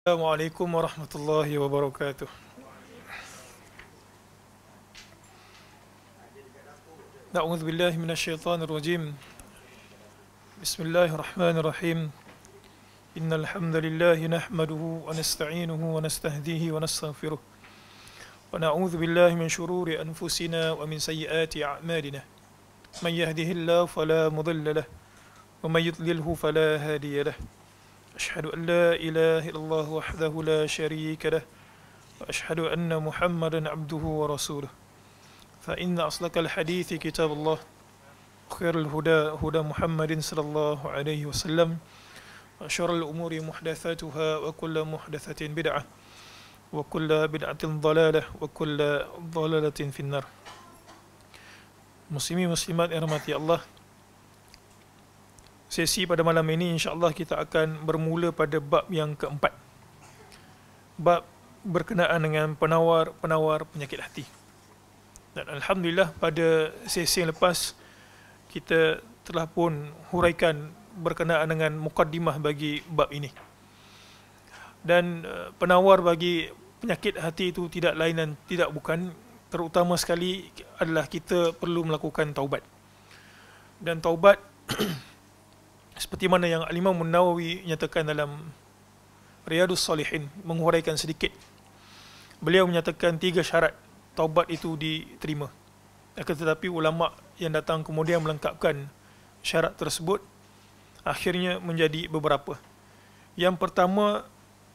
Assalamualaikum warahmatullahi wabarakatuh. A'udzu billahi minasyaitonir rajim. Bismillahirrahmanirrahim. Innal hamdalillah nahmaduhu wa nasta'inuhu wa nastahdihi wa nastaghfiruh. Wa na'udzu billahi min shururi anfusina wa min sayyiati a'malina. Man yahdihillahu fala mudilla lahu wa man yudlilhu fala hadiya lahu. أشهد أن لا إله إلا الله وحده لا شريك له وأشهد أن محمدا عبده ورسوله فإن أصدق الحديث كتاب الله خير الهدى هدى محمد صلى الله عليه وسلم وشر الأمور محدثاتها وكل محدثة بدعة وكل بدعة ضلالة وكل ضلالة في النار. Muslimin muslimat yang rahmati Allah, sesi pada malam ini insya-Allah kita akan bermula pada bab yang keempat. Bab berkenaan dengan penawar penyakit hati. Dan alhamdulillah pada sesi yang lepas kita telah pun huraikan berkenaan dengan mukaddimah bagi bab ini. Dan penawar bagi penyakit hati itu tidak lain dan tidak bukan, terutama sekali adalah kita perlu melakukan taubat. Dan taubat seperti mana yang Al-Imam An-Nawawi nyatakan dalam Riyadhus Salihin, menghuraikan sedikit. Beliau menyatakan 3 syarat taubat itu diterima. Akan tetapi ulama yang datang kemudian melengkapkan syarat tersebut akhirnya menjadi beberapa. Yang pertama,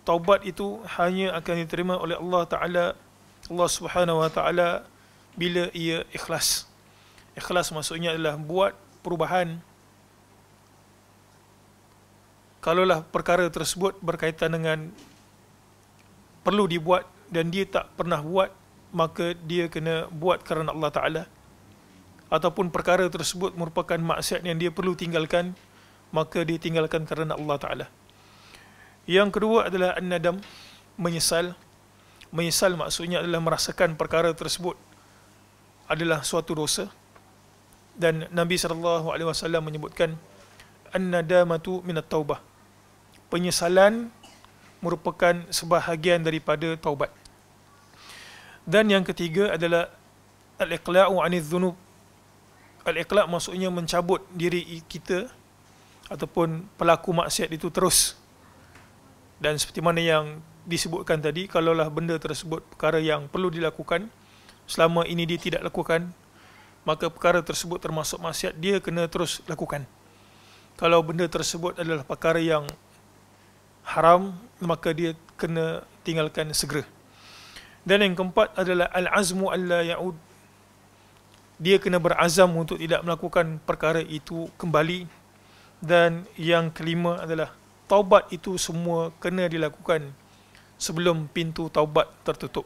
taubat itu hanya akan diterima oleh Allah Ta'ala, Allah Subhanahu Wa Ta'ala, bila ia ikhlas. Ikhlas maksudnya adalah buat perubahan. Kalaulah perkara tersebut berkaitan dengan perlu dibuat dan dia tak pernah buat, maka dia kena buat kerana Allah Ta'ala. Ataupun perkara tersebut merupakan maksiat yang dia perlu tinggalkan, maka dia tinggalkan kerana Allah Ta'ala. Yang kedua adalah an-nadam, menyesal. Menyesal maksudnya adalah merasakan perkara tersebut adalah suatu dosa. Dan Nabi SAW menyebutkan an-nadamatu minat taubah. Penyesalan merupakan sebahagian daripada taubat. Dan yang ketiga adalah al-iqla'u 'anidz dzunub. Al-iqla' maksudnya mencabut diri kita ataupun pelaku maksiat itu terus. Dan seperti mana yang disebutkan tadi, kalaulah benda tersebut perkara yang perlu dilakukan, selama ini dia tidak lakukan, maka perkara tersebut termasuk maksiat, dia kena terus lakukan. Kalau benda tersebut adalah perkara yang haram, maka dia kena tinggalkan segera. Dan yang keempat adalah al-azmu alla ya'ud. Dia kena berazam untuk tidak melakukan perkara itu kembali. Dan yang kelima adalah taubat itu semua kena dilakukan sebelum pintu taubat tertutup.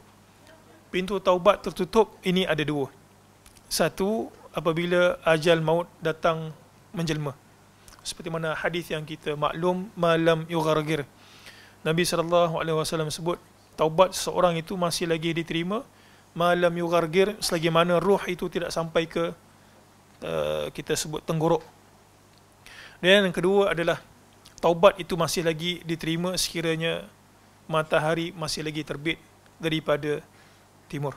Pintu taubat tertutup ini ada 2. Satu, apabila ajal maut datang menjelma. Seperti mana hadis yang kita maklum, malam yughargir. Nabi SAW sebut taubat seseorang itu masih lagi diterima malam yughargir, selagi mana ruh itu tidak sampai ke kita sebut tenggorok. Dan yang kedua adalah taubat itu masih lagi diterima sekiranya matahari masih lagi terbit daripada timur.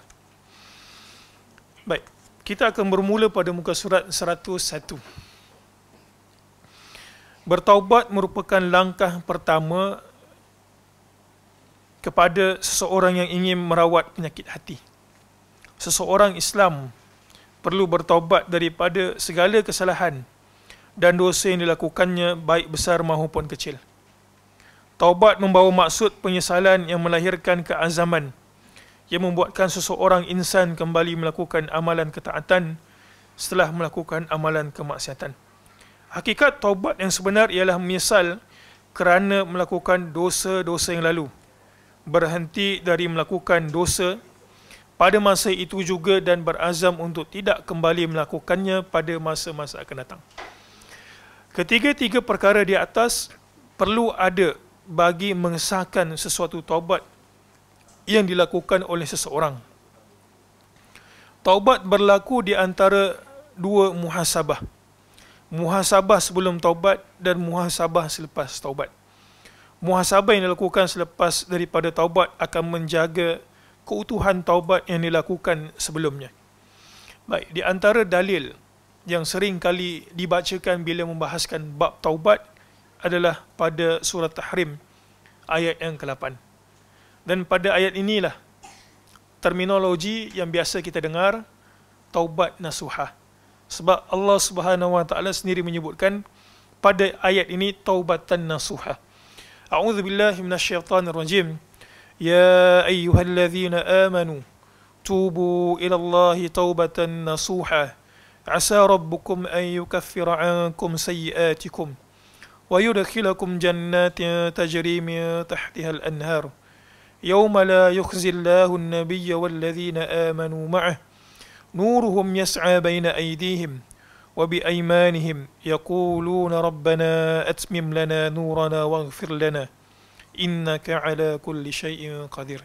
Baik, kita akan bermula pada muka surat 101. Bertaubat merupakan langkah pertama kepada seseorang yang ingin merawat penyakit hati. Seseorang Islam perlu bertaubat daripada segala kesalahan dan dosa yang dilakukannya, baik besar maupun kecil. Taubat membawa maksud penyesalan yang melahirkan keazaman yang membuatkan seseorang insan kembali melakukan amalan ketaatan setelah melakukan amalan kemaksiatan. Hakikat taubat yang sebenar ialah menyesal kerana melakukan dosa-dosa yang lalu, berhenti dari melakukan dosa pada masa itu juga dan berazam untuk tidak kembali melakukannya pada masa-masa akan datang. Ketiga-tiga perkara di atas perlu ada bagi mengesahkan sesuatu taubat yang dilakukan oleh seseorang. Taubat berlaku di antara 2 muhasabah. Muhasabah sebelum taubat dan muhasabah selepas taubat. muhasabah yang dilakukan selepas daripada taubat akan menjaga keutuhan taubat yang dilakukan sebelumnya. Baik, di antara dalil yang sering kali dibacakan bila membahaskan bab taubat adalah pada surah Tahrim ayat yang ke-8. Dan pada ayat inilah terminologi yang biasa kita dengar, taubat nasuhah. Sebab Allah Subhanahu wa taala sendiri menyebutkan pada ayat ini taubatan nasuhah. A'udzubillahi minasyaitonirrajim. Ya ayyuhalladzina amanu tubu ila Allahi taubatan nasuha. Asa rabbukum an yukaffira 'ankum sayyi'atikum wa yudkhilakum jannatin tajri min tahtiha al-anhar. Yawma la yukhzi Allahu an-nabiyya wal-ladzina amanu ma'ah. Nuruhum yas'a baina aydihim wa bi aymanihim yaquluna rabbana atmim lana nurana waghfir lana innaka ala kulli syai'in qadir.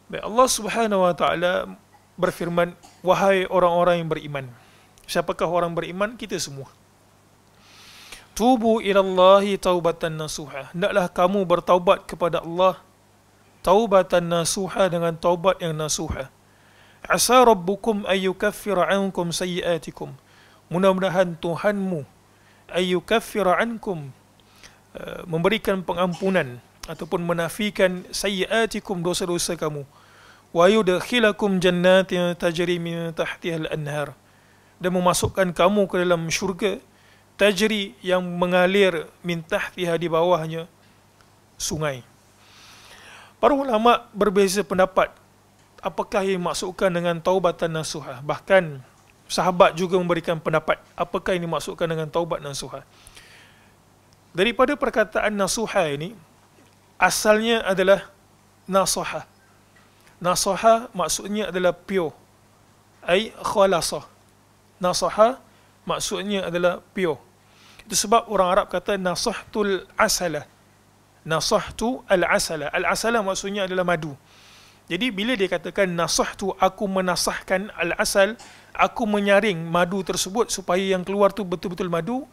Baik, Allah Subhanahu wa taala berfirman, wahai orang-orang yang beriman. Siapakah orang beriman? Kita semua. Tubu ilallahi taubatan nasuha. Hendaklah kamu bertaubat kepada Allah taubatan nasuha, dengan taubat yang nasuha. Asa rabbukum ayyukaffira ankum sayyi'atikum. Mudah-mudahan Tuhanmu ayyukaffira ankum, memberikan pengampunan ataupun menafikan sayyi'atikum, dosa-dosa kamu. Wa yudkhilakum jannatin tajri min tahtiha al-anhar, dan memasukkan kamu ke dalam syurga tajri, yang mengalir min tahtiha, di bawahnya sungai. Para ulama berbeza pendapat apakah yang dimaksudkan dengan taubatan nasuha. Bahkan sahabat juga memberikan pendapat apakah yang dimaksudkan dengan taubat nasuha. Daripada perkataan nasuha ini, asalnya adalah nasaha. Nasaha maksudnya adalah pure, ai khalasah. Nasaha maksudnya adalah pure. Itu sebab orang Arab kata nasahtul asala. Nasahtu al-asala. Al-asala maksudnya adalah madu. Jadi bila dia katakan nasahtu, aku menasahkan al-asal, aku menyaring madu tersebut supaya yang keluar tu betul-betul madu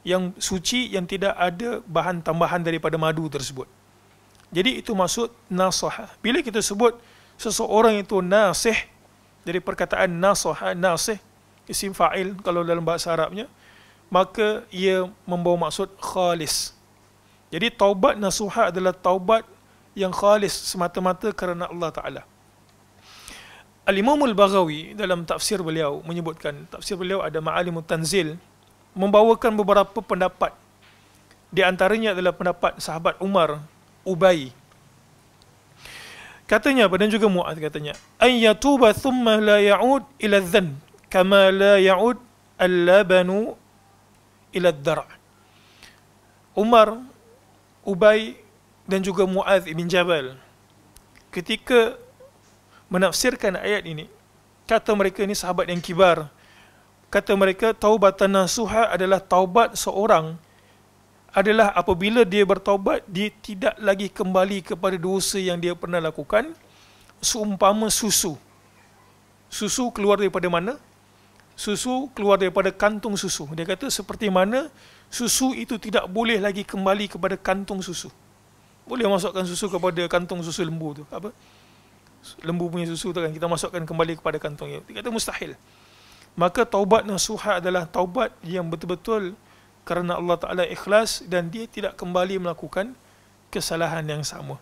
yang suci, yang tidak ada bahan tambahan daripada madu tersebut. Jadi itu maksud nasaha. Bila kita sebut seseorang itu nasih, dari perkataan nasaha, nasih isim fa'il kalau dalam bahasa Arabnya, maka ia membawa maksud khalis. Jadi taubat nasuha adalah taubat yang khalis semata-mata kerana Allah Ta'ala. Al-Imam Al-Baghawi dalam tafsir beliau menyebutkan, tafsir beliau ada Ma'alimut Tanzil, membawakan beberapa pendapat. Di antaranya adalah pendapat sahabat Umar, Ubay. Katanya, dan juga Mu'adz katanya, ay yatuba thumma la ya'ud ila dhanb kama la ya'ud al-labanu ila ad-dar'. Umar, Ubay dan juga Mu'adz bin Jabal ketika menafsirkan ayat ini, kata mereka, ini sahabat yang kibar, kata mereka taubatan nasuha adalah taubat seorang adalah apabila dia bertaubat, dia tidak lagi kembali kepada dosa yang dia pernah lakukan. Seumpama susu. Susu keluar daripada mana? Susu keluar daripada kantung susu. Dia kata seperti mana susu itu tidak boleh lagi kembali kepada kantung susu. Boleh masukkan susu kepada kantung susu lembu tu. Apa? Lembu punya susu tu kan, kita masukkan kembali kepada kantungnya. Dia kata mustahil. Maka taubat nasuha adalah taubat yang betul-betul kerana Allah Ta'ala ikhlas dan dia tidak kembali melakukan kesalahan yang sama.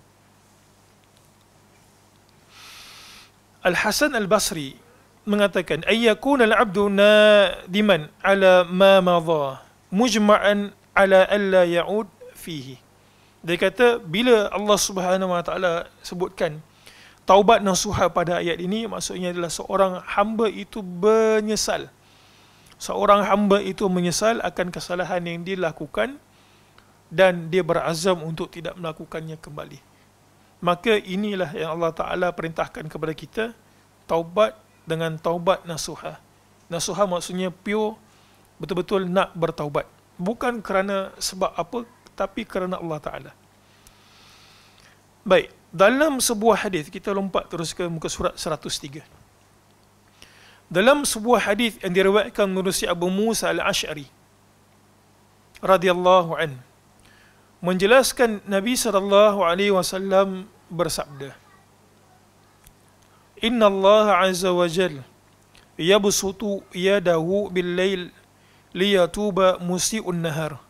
Al-Hasan Al-Basri mengatakan, ayyakuna al-'abdu nadiman ala ma madha mujma'an ala alla ya'ud fihi. Dia kata bila Allah Subhanahu wa taala sebutkan taubat nasuha pada ayat ini, maksudnya adalah seorang hamba itu menyesal. Seorang hamba itu menyesal akan kesalahan yang dia lakukan dan dia berazam untuk tidak melakukannya kembali. Maka inilah yang Allah Ta'ala perintahkan kepada kita, taubat dengan taubat nasuha. Nasuha maksudnya pure, betul-betul nak bertaubat. Bukan kerana sebab apa, tapi kerana Allah Ta'ala. Baik, dalam sebuah hadis, kita lompat terus ke muka surat 103. Dalam sebuah hadis yang diriwayatkan menerusi Abu Musa Al-Asy'ari radhiyallahu anhu, menjelaskan Nabi SAW bersabda, Inna Allah Azza wa Jal yabsutu yadahu bil-lail liyatuba musi'un nahar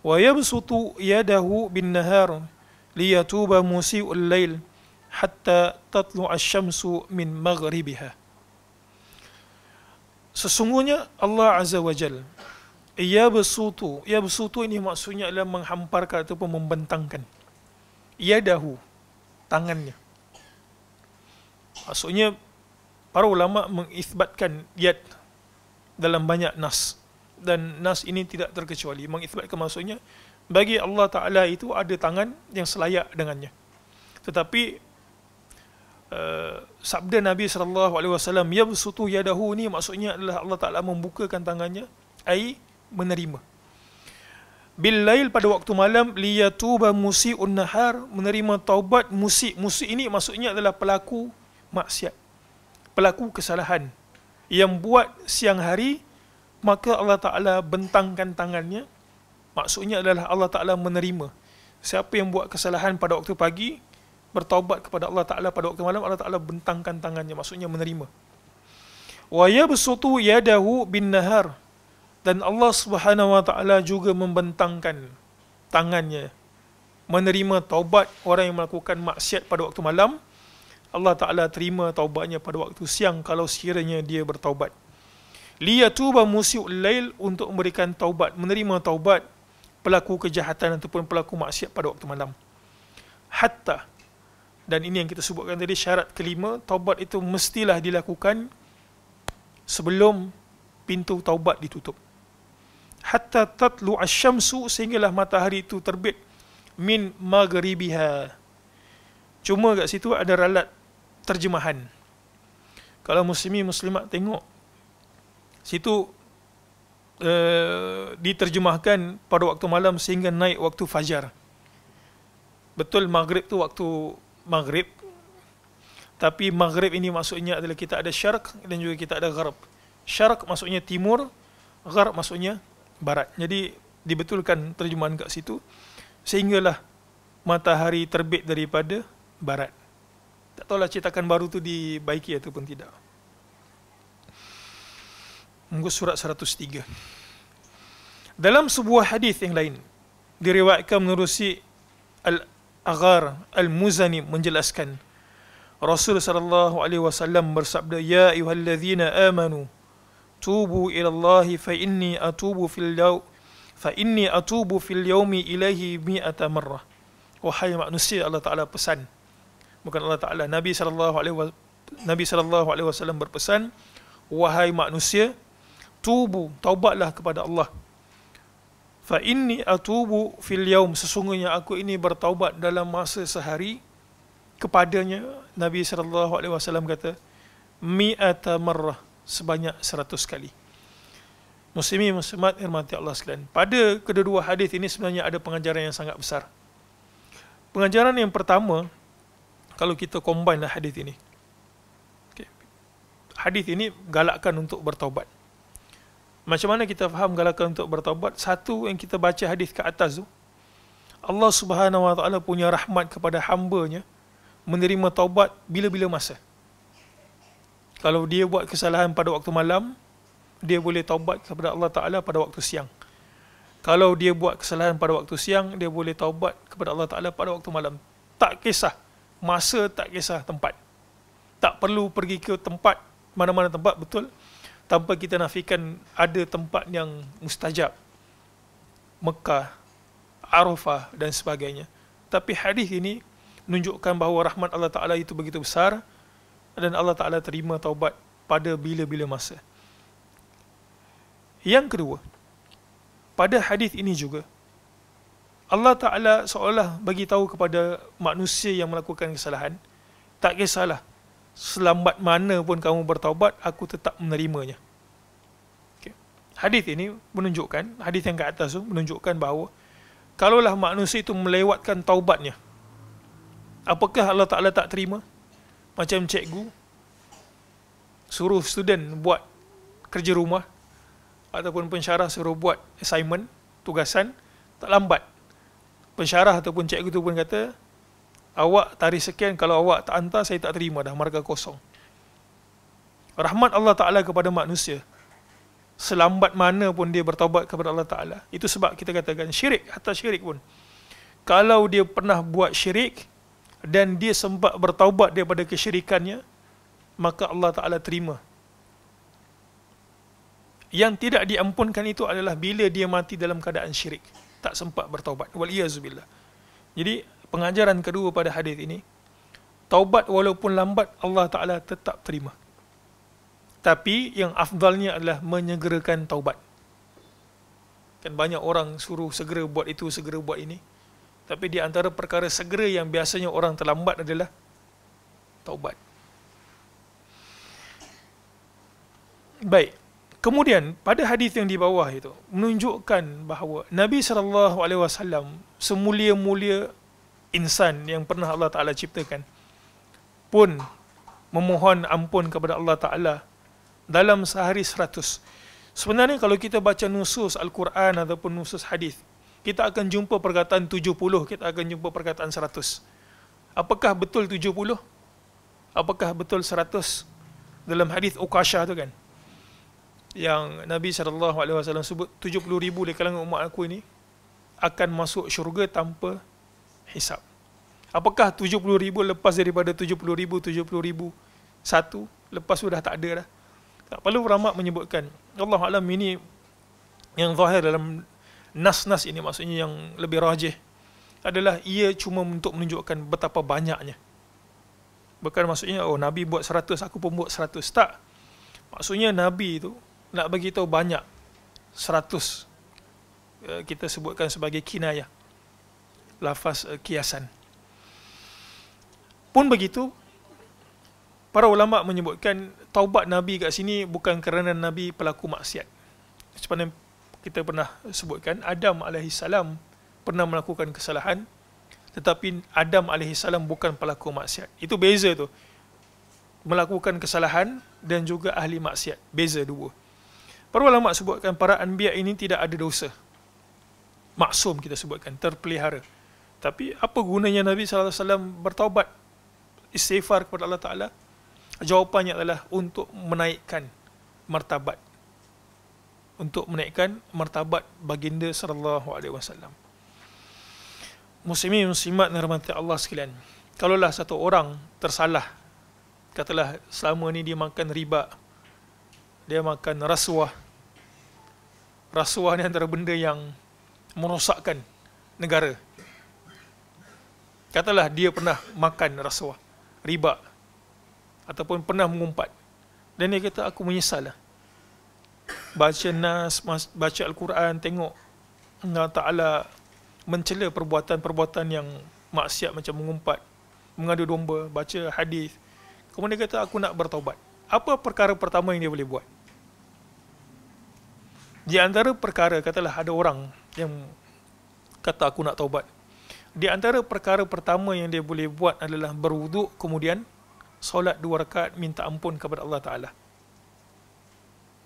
wa yabsutu yadahu bin-nahar liyatuba musi'ul lail hatta tatlu'a asy-syamsu min maghribiha. Sesungguhnya Allah Azza wa Jal yabsutu ini maksudnya adalah menghamparkan ataupun membentangkan. Yadahu, tangannya. Maksudnya para ulama mengisbatkan yad dalam banyak nas, dan nas ini tidak terkecuali mengisbatkan maksudnya bagi Allah Ta'ala itu ada tangan yang selayak dengannya. Tetapi sabda Nabi SAW yabsutu yadahu ni maksudnya adalah Allah Ta'ala membukakan tangannya, ai menerima. Bil-lail pada waktu malam liyatuba musi'un nahar, menerima taubat musi'. Musi' ini maksudnya adalah pelaku maksiat, pelaku kesalahan yang buat siang hari, maka Allah Ta'ala bentangkan tangannya. Maksudnya adalah Allah Ta'ala menerima. Siapa yang buat kesalahan pada waktu pagi, bertaubat kepada Allah Ta'ala pada waktu malam, Allah Ta'ala bentangkan tangannya, maksudnya menerima. Wa yabsutu yadahu bin nahar, dan Allah Subhanahu wa Ta'ala juga membentangkan tangannya, menerima taubat orang yang melakukan maksiat pada waktu malam. Allah Ta'ala terima taubatnya pada waktu siang kalau sekiranya dia bertaubat. Liyatuba musi'ul lail, untuk memberikan taubat, menerima taubat pelaku kejahatan ataupun pelaku maksiat pada waktu malam. Hatta, dan ini yang kita sebutkan tadi, syarat kelima, taubat itu mestilah dilakukan sebelum pintu taubat ditutup. Hatta tatlu asy-syamsu, sehinggalah matahari itu terbit, min maghribiha. Cuma kat situ ada ralat terjemahan. Kalau muslimin muslimat tengok situ diterjemahkan pada waktu malam sehingga naik waktu fajar. Betul maghrib tu waktu maghrib, tapi maghrib ini maksudnya adalah kita ada syarq dan juga kita ada gharb. Syarq maksudnya timur, gharb maksudnya barat. Jadi dibetulkan terjemahan kat situ, sehinggalah matahari terbit daripada barat. Tak tahulah cetakan baru tu dibaiki ataupun tidak. Muka surat 103. Dalam sebuah hadis yang lain diriwayatkan menerusi Al-Aghar Al-Muzani menjelaskan, Rasul sallallahu alaihi wasallam bersabda, ya ayyuhallazina amanu tubu ila Allah fa inni atubu fil yawmi ilaihi mi'ata marrah. Wahai manusia, Allah Ta'ala pesan, bukan Allah Ta'ala, Nabi sallallahu alaihi wasallam berpesan, wahai manusia, tubu, taubatlah kepada Allah. Fa inni atubu fil yaum, sesungguhnya aku ini bertaubat dalam masa sehari kepadanya. Nabi sallallahu alaihi wasallam kata, mi'ata marrah, sebanyak 100 kali. Muslimin muslimat hormati Allah sekalian, pada kedua hadis ini sebenarnya ada pengajaran yang sangat besar. Pengajaran yang pertama, kalau kita combine lah hadis ini. Okay. Hadis ini galakkan untuk bertaubat. Macam mana kita faham galakkan untuk bertaubat? Satu, yang kita baca hadis ke atas tu, Allah Subhanahu wa Ta'ala punya rahmat kepada hamba-Nya menerima taubat bila-bila masa. Kalau dia buat kesalahan pada waktu malam, dia boleh taubat kepada Allah Ta'ala pada waktu siang. Kalau dia buat kesalahan pada waktu siang, dia boleh taubat kepada Allah Ta'ala pada waktu malam. Tak kisah masa, tak kisah tempat. Tak perlu pergi ke tempat, mana-mana tempat, betul, tanpa kita nafikan ada tempat yang mustajab, Mekah, Arafah dan sebagainya. Tapi hadis ini menunjukkan bahawa rahmat Allah Ta'ala itu begitu besar, dan Allah Ta'ala terima taubat pada bila-bila masa. Yang kedua, pada hadis ini juga Allah Ta'ala seolah bagi tahu kepada manusia yang melakukan kesalahan, tak kisahlah selambat mana pun kamu bertaubat, aku tetap menerimanya. Okay. Hadis ini menunjukkan, hadis yang ke atas tu menunjukkan bahawa kalaulah manusia itu melewatkan taubatnya, apakah Allah Ta'ala tak terima? Macam cikgu suruh student buat kerja rumah, ataupun pensyarah suruh buat assignment, tugasan, tak lambat. pensyarah ataupun cikgu tu pun kata, awak tarikh sekian, kalau awak tak hantar, saya tak terima dah, markah kosong. Rahmat Allah Ta'ala kepada manusia, selambat mana pun dia bertaubat kepada Allah Ta'ala. Itu sebab kita katakan syirik, hatta syirik pun, kalau dia pernah buat syirik dan dia sempat bertaubat daripada kesyirikannya, maka Allah Ta'ala terima. Yang tidak diampunkan itu adalah bila dia mati dalam keadaan syirik, tak sempat bertaubat. Waliyazubillah. Jadi pengajaran kedua pada hadis ini, taubat walaupun lambat Allah Ta'ala tetap terima. Tapi yang afdalnya adalah menyegerakan taubat. Kan banyak orang suruh segera buat itu, segera buat ini. Tapi di antara perkara segera yang biasanya orang terlambat adalah taubat. Baik. Kemudian pada hadis yang di bawah itu menunjukkan bahawa Nabi SAW semulia-mulia insan yang pernah Allah Ta'ala ciptakan pun memohon ampun kepada Allah Ta'ala dalam sehari 100. Sebenarnya kalau kita baca nusus Al-Quran ataupun nusus hadis, kita akan jumpa perkataan 70, kita akan jumpa perkataan 100. Apakah betul 70? Apakah betul 100? Dalam hadis Uqashah tu kan, yang Nabi SAW sebut 70,000 di kalangan umat aku ini akan masuk syurga tanpa hisab. Apakah 70,000 lepas daripada 70,000, 70,000 satu, lepas sudah tak ada dah? Tak perlu ulama menyebutkan. Allah Alam, ini yang zahir dalam nas-nas ini, maksudnya yang lebih rajih adalah ia cuma untuk menunjukkan betapa banyaknya. Bukan maksudnya, oh Nabi buat 100, aku pun buat 100. Tak. Maksudnya Nabi itu nak bagi tahu banyak. 100 kita sebutkan sebagai kinayah, lafaz kiasan. Pun begitu, para ulama menyebutkan taubat Nabi kat sini bukan kerana Nabi pelaku maksiat. Sebenarnya kita pernah sebutkan, Adam AS pernah melakukan kesalahan, tetapi Adam AS bukan pelaku maksiat. Itu beza tu. Melakukan kesalahan dan juga ahli maksiat. Beza dua. Para ulama sebutkan para anbiya ini tidak ada dosa. Maksum kita sebutkan, terpelihara. Tapi apa gunanya Nabi SAW bertaubat, istighfar kepada Allah Ta'ala? Jawapannya adalah untuk menaikkan martabat. Untuk menaikkan martabat baginda SAW. Muslimin muslimat yang dirahmati Allah sekalian, kalaulah satu orang tersalah, katalah selama ni dia makan riba, dia makan rasuah. Rasuah ni antara benda yang merosakkan negara. Katalah dia pernah makan rasuah, riba, ataupun pernah mengumpat, dan dia kata aku menyesal lah. Baca nas, baca Al-Quran, tengok Allah Ta'ala mencela perbuatan-perbuatan yang maksiat macam mengumpat, mengadu domba, baca hadis. Kemudian dia kata aku nak bertaubat. Apa perkara pertama yang dia boleh buat? Di antara perkara, katalah ada orang yang kata aku nak taubat, di antara perkara pertama yang dia boleh buat adalah berwuduk, kemudian solat 2 rakaat minta ampun kepada Allah Ta'ala.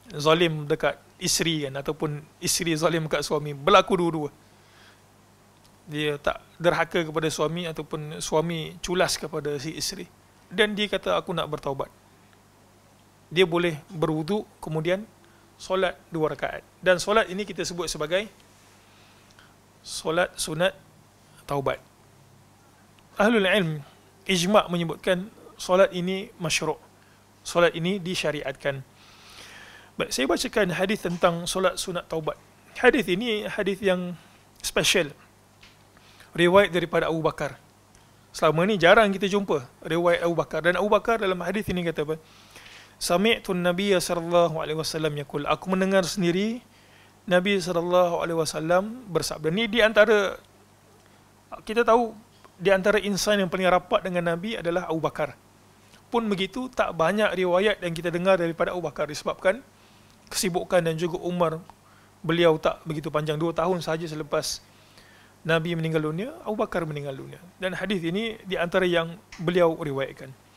Zalim dekat isteri kan, ataupun isteri zalim dekat suami, berlaku dua-dua. Dia tak derhaka kepada suami, ataupun suami culas kepada si isteri, dan dia kata aku nak bertaubat. Dia boleh berwuduk, kemudian solat 2 rakaat. Dan solat ini kita sebut sebagai solat sunat taubat. Ahlul ilm ijma' menyebutkan solat ini masyru'. Solat ini disyariatkan. Baik, saya bacakan hadis tentang solat sunat taubat. Hadis ini hadis yang special. Riwayat daripada Abu Bakar. Selama ni jarang kita jumpa riwayat Abu Bakar. Dan Abu Bakar dalam hadis ini kata apa? Sami'tu Nabiya sallallahu alaihi wasallam yaqul, aku mendengar sendiri Nabi sallallahu alaihi wasallam bersabda. Ni di antara, kita tahu di antara insan yang paling rapat dengan Nabi adalah Abu Bakar. Pun begitu, tak banyak riwayat yang kita dengar daripada Abu Bakar disebabkan kesibukan dan juga umur beliau tak begitu panjang. 2 tahun sahaja selepas Nabi meninggal dunia, Abu Bakar meninggal dunia. Dan hadis ini di antara yang beliau riwayatkan.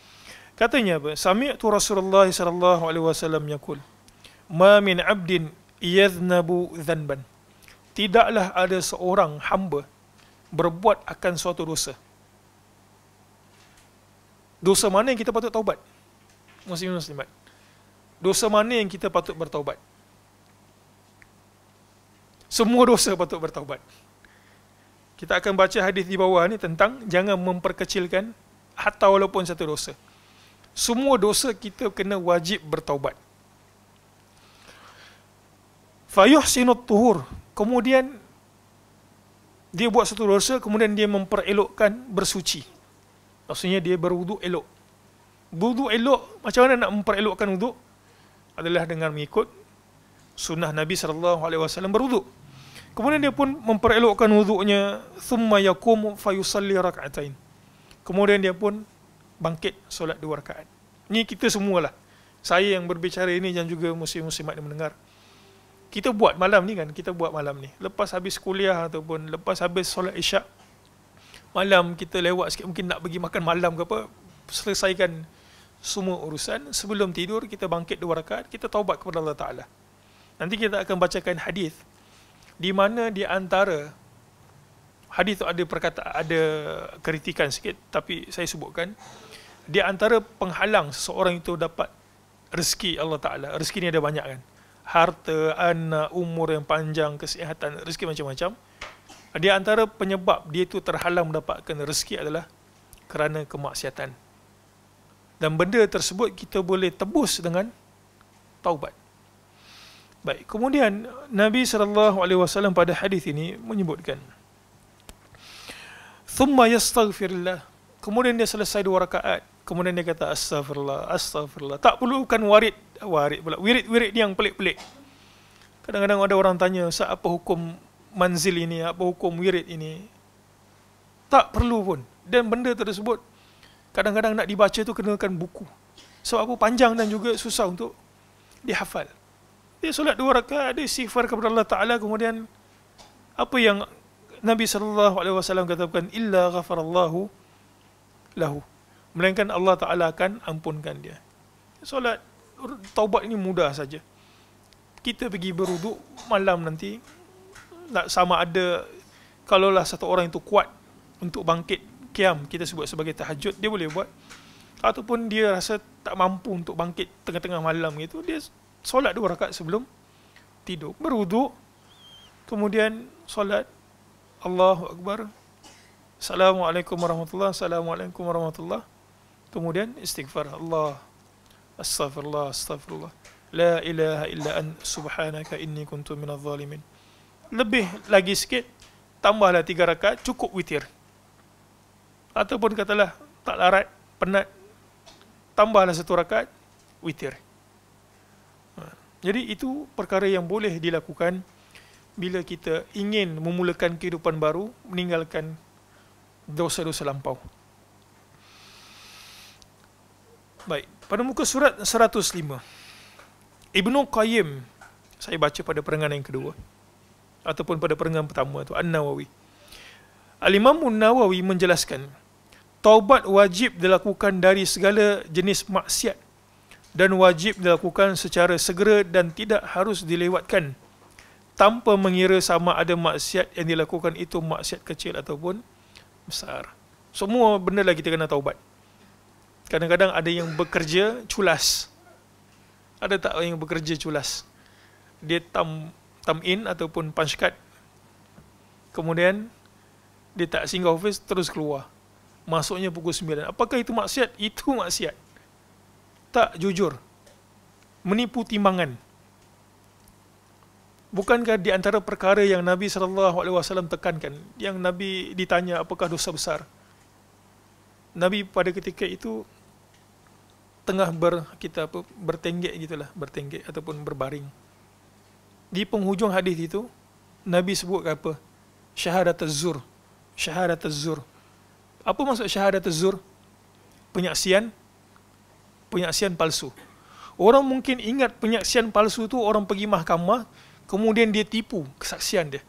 Katanya apa? Sami'tu Rasulullah sallallahu alaihi wasallam yaqul, ma min 'abdin yadhnabu dhanban. Tidaklah ada seorang hamba berbuat akan suatu dosa. Dosa mana yang kita patut taubat? Muslimin muslimat. Dosa mana yang kita patut bertaubat? Semua dosa patut bertaubat. Kita akan baca hadis di bawah ni tentang jangan memperkecilkan hatta walaupun satu dosa. Semua dosa kita kena wajib bertaubat. Fayuhsinut tuhur. Kemudian dia buat satu dosa, kemudian dia memperelokkan bersuci. Maksudnya dia berwuduk elok. Wuduk elok, macam mana nak memperelokkan wuduk? Adalah dengan mengikut sunnah Nabi SAW berwuduk. Kemudian dia pun memperelokkan wuduknya, thumma yaqumu fayusalli rak'atain. Kemudian dia pun bangkit solat 2 rakaat. Ni kita semualah. Saya yang berbicara ini dan juga muslim-muslimat yang mendengar. Kita buat malam ni kan, kita buat malam ni. Lepas habis kuliah ataupun lepas habis solat isyak, malam kita lewat sikit, mungkin nak pergi makan malam ke apa, selesaikan semua urusan. Sebelum tidur, kita bangkit 2 rakaat, kita taubat kepada Allah Ta'ala. Nanti kita akan bacakan hadis di mana di antara hadis tu ada perkataan, ada kritikan sikit, tapi saya sebutkan di antara penghalang seseorang itu dapat rezeki Allah Ta'ala. Rezeki ni ada banyak kan, harta, anak, umur yang panjang, kesihatan, rezeki macam-macam. Di antara penyebab dia itu terhalang mendapatkan rezeki adalah kerana kemaksiatan. Dan benda tersebut kita boleh tebus dengan taubat. Baik, kemudian Nabi SAW pada hadis ini menyebutkan, thumma yastaghfirullah. Kemudian dia selesai 2 rakaat, kemudian dia kata astaghfirullah, astaghfirullah. Tak perlukan wirid yang pelik-pelik. Kadang-kadang ada orang tanya, Ustaz, apa hukum manzil ini, apa hukum wirid ini? Tak perlu pun. Dan benda tersebut kadang-kadang nak dibaca tu kenakan buku. Sebab apa? Panjang dan juga susah untuk dihafal. Dia solat 2 rakaat, dia istighfar kepada Allah Ta'ala, kemudian apa yang Nabi SAW katakan, illa ghafarallahu lahu, melainkan Allah Ta'ala akan ampunkan dia. Solat taubat ini mudah saja. Kita pergi berwuduk malam nanti, sama ada kalaulah satu orang itu kuat untuk bangkit qiyam, kita sebut sebagai tahajud, dia boleh buat. Ataupun dia rasa tak mampu untuk bangkit tengah-tengah malam gitu, dia solat 2 rakaat sebelum tidur, berwuduk, kemudian solat, Allahu Akbar, Assalamualaikum warahmatullahi, Assalamualaikum warahmatullahi, kemudian istighfar, Allah, astaghfirullah, astaghfirullah, la ilaha illa anta subhanaka inni kuntu minadh dhalimin. Lebih lagi sikit, tambahlah 3 rakaat, cukup witir. Ataupun katalah tak larat, penat, tambahlah 1 rakaat, witir. Jadi itu perkara yang boleh dilakukan bila kita ingin memulakan kehidupan baru, meninggalkan dosa-dosa lampau. Baik, pada muka surat 105, Ibnu Qayyim, saya baca pada perenggan yang kedua ataupun pada perenggan pertama tu, An-Nawawi. Al-Imam An-Nawawi menjelaskan, taubat wajib dilakukan dari segala jenis maksiat dan wajib dilakukan secara segera dan tidak harus dilewatkan tanpa mengira sama ada maksiat yang dilakukan itu maksiat kecil ataupun besar. Semua benda lah kita kena taubat. Kadang-kadang ada yang bekerja culas. Ada tak yang bekerja culas? Dia tam in ataupun punch card, kemudian dia tak singgah office, terus keluar. Masuknya pukul 9. Apakah itu maksiat? Itu maksiat. Tak jujur, menipu timbangan. Bukankah di antara perkara yang Nabi SAW tekankan, yang Nabi ditanya apakah dosa besar, Nabi pada ketika itu tengah bertenggek gitulah, bertenggek ataupun berbaring. Di penghujung hadis itu Nabi sebut apa? Syahadatuz zur. Syahadatuz zur. Apa maksud syahadatuz zur? Penyaksian palsu. Orang mungkin ingat penyaksian palsu tu orang pergi mahkamah, kemudian dia tipu kesaksian dia.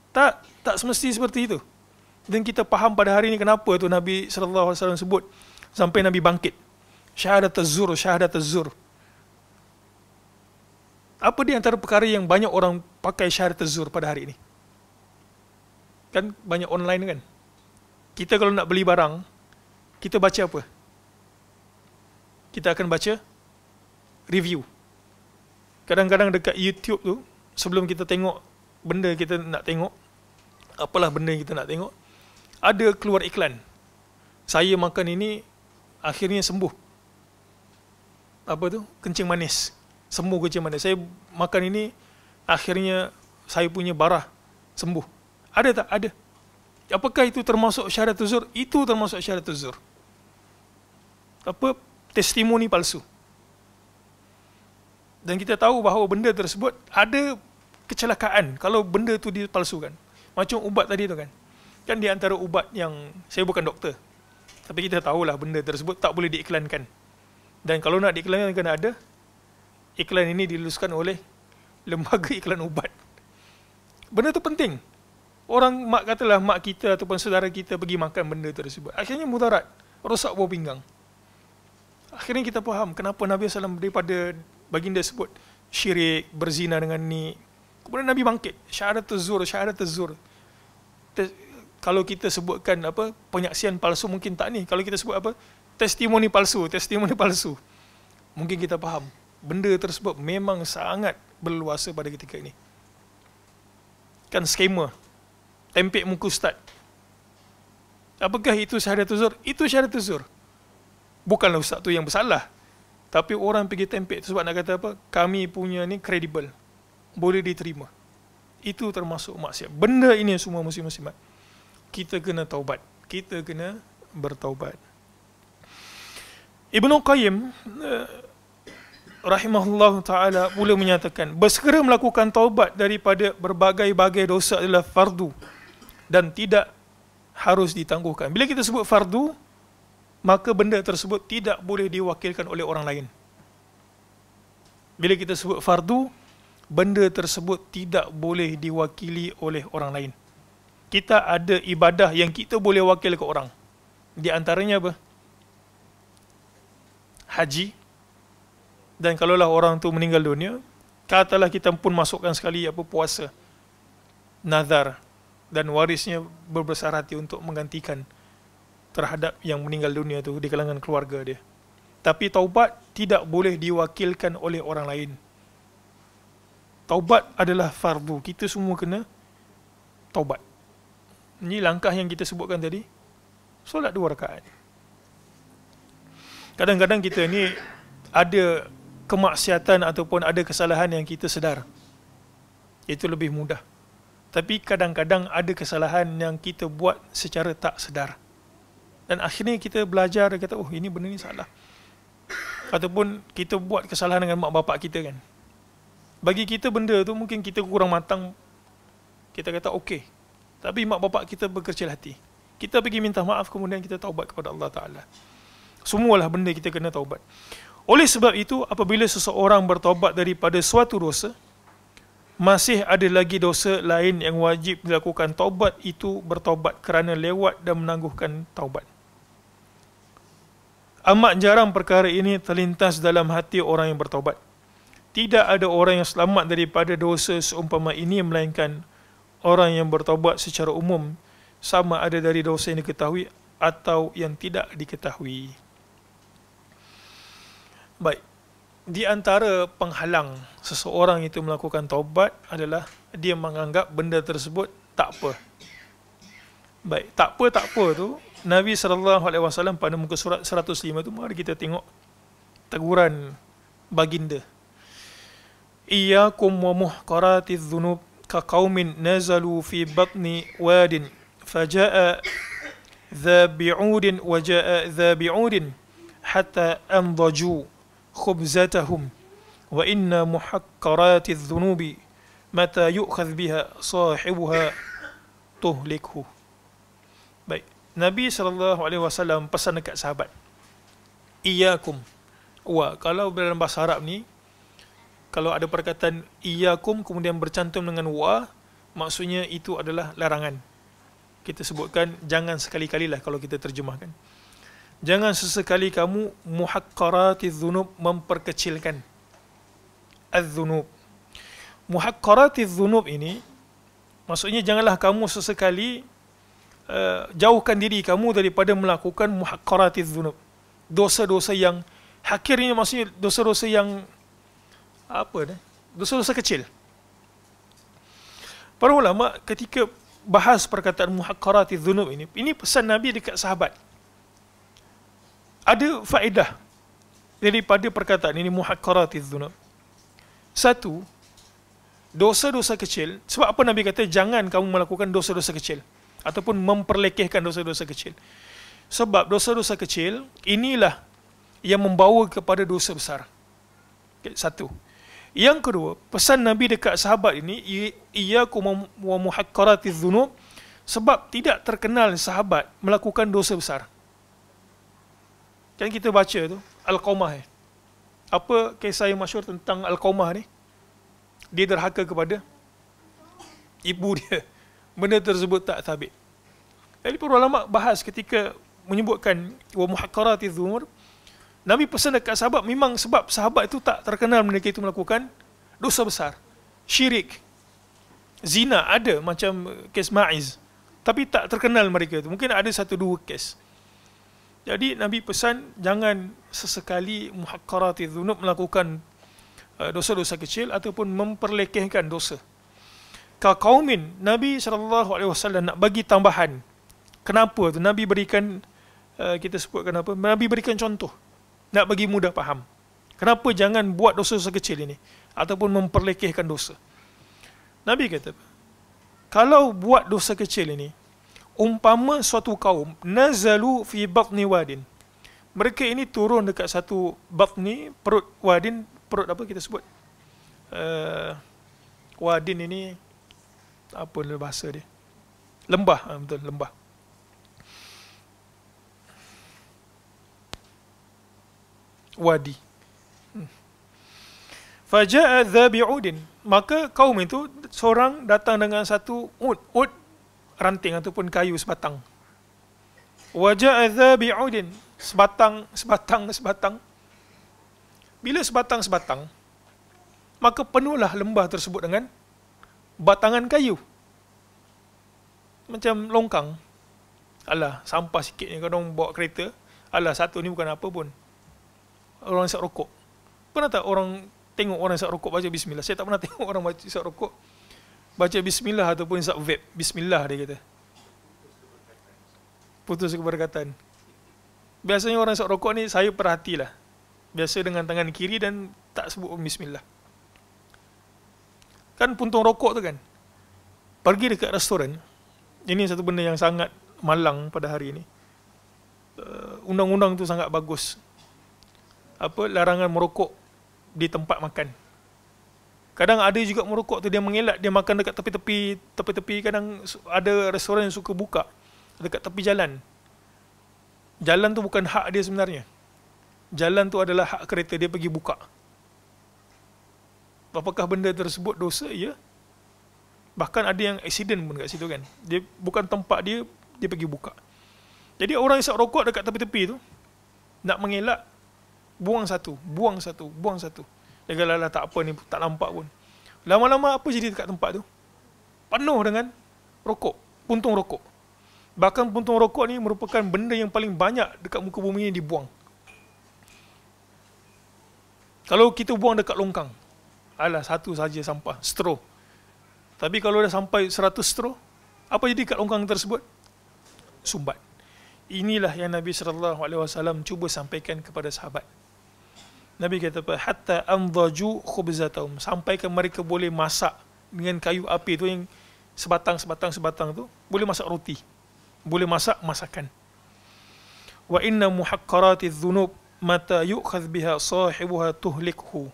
Tak semesti seperti itu. Dan kita faham pada hari ini kenapa tu Nabi SAW sebut sampai Nabi bangkit. Syahadatuz zur, syahadatuz zur. Apa di antara perkara yang banyak orang pakai syahadatuz zur pada hari ini? Kan banyak online kan. Kita kalau nak beli barang, kita baca apa? Kita akan baca review. Kadang-kadang dekat YouTube tu, sebelum kita tengok benda kita nak tengok, apalah benda yang kita nak tengok, ada keluar iklan. Saya makan ini, akhirnya sembuh. Apa tu? Kencing manis. Sembuh kencing manis. Saya makan ini, akhirnya saya punya barah sembuh. Ada tak? Ada. Apakah itu termasuk syahadatul zur? Itu termasuk syahadatul zur. Apa? Testimoni palsu. Dan kita tahu bahawa benda tersebut ada kecelakaan kalau benda tu dipalsukan. Macam ubat tadi tu kan. Kan di antara ubat yang, saya bukan doktor, tapi kita tahulah benda tersebut tak boleh diiklankan. Dan kalau nak diiklankan kena ada iklan ini diluluskan oleh lembaga iklan ubat. Benda tu penting. Orang katalah mak kita ataupun saudara kita pergi makan benda tersebut, akhirnya mudarat, rosak buah pinggang. Akhirnya kita faham kenapa Nabi SAW daripada baginda sebut syirik, berzina dengan ni. Kemudian Nabi bangkit, syahadatul zur, syahadatul zur. Kalau kita sebutkan apa, penyaksian palsu mungkin tak ni. Kalau kita sebut apa, testimoni palsu, testimoni palsu, mungkin kita faham benda tersebut memang sangat berluasa pada ketika ini. Kan skema, tempek muka ustaz. Apakah itu syahadatul zur? Itu syahadatul zur. Bukanlah ustaz tu yang bersalah, tapi orang pergi tempek sebab nak kata apa, kami punya ni kredibel, boleh diterima. Itu termasuk maksiat. Benda ini semua muslim-muslimat, kita kena taubat, kita kena bertaubat. Ibnu Qayyim rahimahullah ta'ala pula menyatakan, bersegera melakukan taubat daripada berbagai-bagai dosa adalah fardu dan tidak harus ditangguhkan. Bila kita sebut fardu, maka benda tersebut tidak boleh diwakilkan oleh orang lain. Bila kita sebut fardu, benda tersebut tidak boleh diwakili oleh orang lain. Kita ada ibadah yang kita boleh wakil ke orang. Di antaranya apa? Haji. Dan kalaulah orang tu meninggal dunia, katalah kita pun masukkan sekali apa, puasa, nazar, dan warisnya berbesar hati untuk menggantikan terhadap yang meninggal dunia tu di kalangan keluarga dia. Tapi taubat tidak boleh diwakilkan oleh orang lain. Taubat adalah fardu. Kita semua kena taubat. Ini langkah yang kita sebutkan tadi. Solat 2 rakaat. Kadang-kadang kita ni ada kemaksiatan ataupun ada kesalahan yang kita sedar. Itu lebih mudah. Tapi kadang-kadang ada kesalahan yang kita buat secara tak sedar. Dan akhirnya kita belajar, kata, oh ini benda ni salah. Ataupun kita buat kesalahan dengan mak bapak kita kan. Bagi kita benda tu mungkin kita kurang matang, kita kata okey. Tapi mak bapak kita berkecil hati. Kita pergi minta maaf, kemudian kita taubat kepada Allah Ta'ala. Semualah benda kita kena taubat. Oleh sebab itu, apabila seseorang bertaubat daripada suatu dosa, masih ada lagi dosa lain yang wajib dilakukan. Taubat itu bertaubat kerana lewat dan menangguhkan taubat. Amat jarang perkara ini terlintas dalam hati orang yang bertaubat. Tidak ada orang yang selamat daripada dosa seumpama ini, melainkan orang yang bertaubat secara umum, sama ada dari dosa yang diketahui atau yang tidak diketahui. Baik, di antara penghalang seseorang itu melakukan taubat adalah dia menganggap benda tersebut tak apa. Baik, tak apa tu, Nabi SAW pada muka surat 105 tu, mari kita tengok teguran baginda. Iyyakum wa muhqaratiz dzunub ka qaumin nazalu fi batni wadin faja'a dha bi'udin wa ja'a dha bi'udin hatta andaju khubzatahum wa inna muhaqqaratiz dzunubi mata yu'khadh biha sahibuha tuhlikhu. Baik, Nabi SAW pesan dekat sahabat, iyyakum. Wah, kalau dalam bahasa Arab ni, kalau ada perkataan iyyakum kemudian bercantum dengan wa, maksudnya itu adalah larangan. Kita sebutkan jangan sekali-kalilah kalau kita terjemahkan. Jangan sesekali kamu muhaqqaratiz dzunub, memperkecilkan az-dzunub. Muhaqqaratiz dzunub ini Maksudnya janganlah kamu sesekali jauhkan diri kamu daripada melakukan muhaqqaratiz dzunub. Dosa-dosa yang hakir ini maksudnya dosa-dosa yang apa dah? Dosa-dosa kecil. Para ulama ketika bahas perkataan muhaqqaratiz dzunub ini pesan Nabi dekat sahabat. Ada faedah daripada perkataan ini muhaqqaratiz dzunub. Satu, dosa-dosa kecil. Sebab apa Nabi kata jangan kamu melakukan dosa-dosa kecil ataupun memperlekehkan dosa-dosa kecil? Sebab dosa-dosa kecil inilah yang membawa kepada dosa besar. Satu. Yang kedua, pesan Nabi dekat sahabat ini, iyyakum wa muhaqqaratiz dzunub, sebab tidak terkenal sahabat melakukan dosa besar. Kan kita baca tu Al-Qamah. Apa kisah yang masyhur tentang Al-Qamah ni? Dia derhaka kepada ibu dia. Benda tersebut tak sabit. Jadi para ulama bahas ketika menyebutkan wa muhaqqaratiz dzunub, Nabi pesan dekat sahabat memang sebab sahabat itu tak terkenal mereka itu melakukan dosa besar. Syirik, zina ada macam kes Ma'iz, tapi tak terkenal mereka itu. Mungkin ada satu dua kes. Jadi Nabi pesan jangan sesekali muhaqqaratiz dzunub melakukan dosa-dosa kecil ataupun memperlekehkan dosa. Kaumin, Nabi SAW nak bagi tambahan. Kenapa tu? Nabi berikan, kita sebutkan apa? Nabi berikan contoh. Nak bagi mudah faham. Kenapa jangan buat dosa-dosa kecil ini? Ataupun memperlekehkan dosa. Nabi kata, kalau buat dosa kecil ini, umpama suatu kaum, nazalu fi batni wadin. Mereka ini turun dekat satu batni, perut wadin, perut apa kita sebut? Wadin ini, apa bahasa dia? Lembah, betul, lembah. Wadi. Faja'a dha bi'udin. Maka kaum itu seorang datang dengan satu ud ranting ataupun kayu sebatang. Waja'a dha bi'udin. Sebatang. Bila sebatang, maka penuhlah lembah tersebut dengan batangan kayu. Macam longkang. Alah, sampah sikit ni kalau bawa kereta. Alah, satu ni bukan apa pun. Orang isap rokok. Pernah tak orang tengok orang isap rokok baca bismillah? Saya tak pernah tengok orang baca isap rokok baca bismillah ataupun isap vape. Bismillah dia kata. Putus keberkatan. Biasanya orang isap rokok ni saya perhatilah. Biasa dengan tangan kiri dan tak sebut bismillah. Kan puntung rokok tu kan. Pergi dekat restoran. Ini satu benda yang sangat malang pada hari ini. Undang-undang tu sangat bagus. Larangan merokok di tempat makan. Kadang ada juga merokok tu dia mengelak, dia makan dekat tepi-tepi. Kadang ada restoran yang suka buka dekat tepi jalan. Jalan tu bukan hak dia sebenarnya. Jalan tu adalah hak kereta, dia pergi buka. Apakah benda tersebut dosa? Ya. Bahkan ada yang accident pun kat situ kan. Dia bukan tempat dia, dia pergi buka. Jadi orang isap rokok dekat tepi-tepi tu nak mengelak, buang satu. Dia kata tak apa ni, tak nampak pun. Lama-lama apa jadi dekat tempat tu? Penuh dengan rokok, puntung rokok. Bahkan puntung rokok ni merupakan benda yang paling banyak dekat muka bumi ni dibuang. Kalau kita buang dekat longkang, alah satu saja sampah, straw. Tapi kalau dah sampai 100 straw, apa jadi dekat longkang tersebut? Sumbat. Inilah yang Nabi SAW cuba sampaikan kepada sahabat. Nabi kata apa? Hatta andaju khubzatahum, sampaikan mereka boleh masak dengan kayu api tu yang sebatang tu, boleh masak roti, boleh masak masakan. Wa inna muhaqqaratiz dzunub mata yu'khadh biha sahibuha tuhlikhu.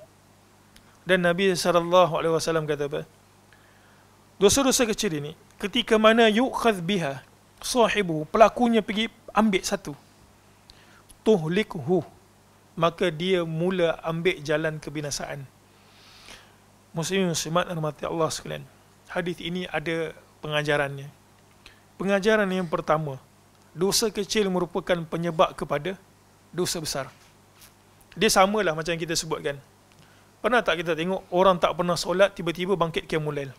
Dan Nabi SAW kata apa? Dosa-dosa kecil ini, ketika mana yu'khadh biha sahibuhu, pelakunya pergi ambil satu, tuhlikhu, maka dia mula ambil jalan kebinasaan. Muslimin muslimat rahmati Allah sekalian. Hadis ini ada pengajarannya. Pengajaran yang pertama, dosa kecil merupakan penyebab kepada dosa besar. Dia samalah macam yang kita sebutkan. Pernah tak kita tengok orang tak pernah solat tiba-tiba bangkit qiyamul lail?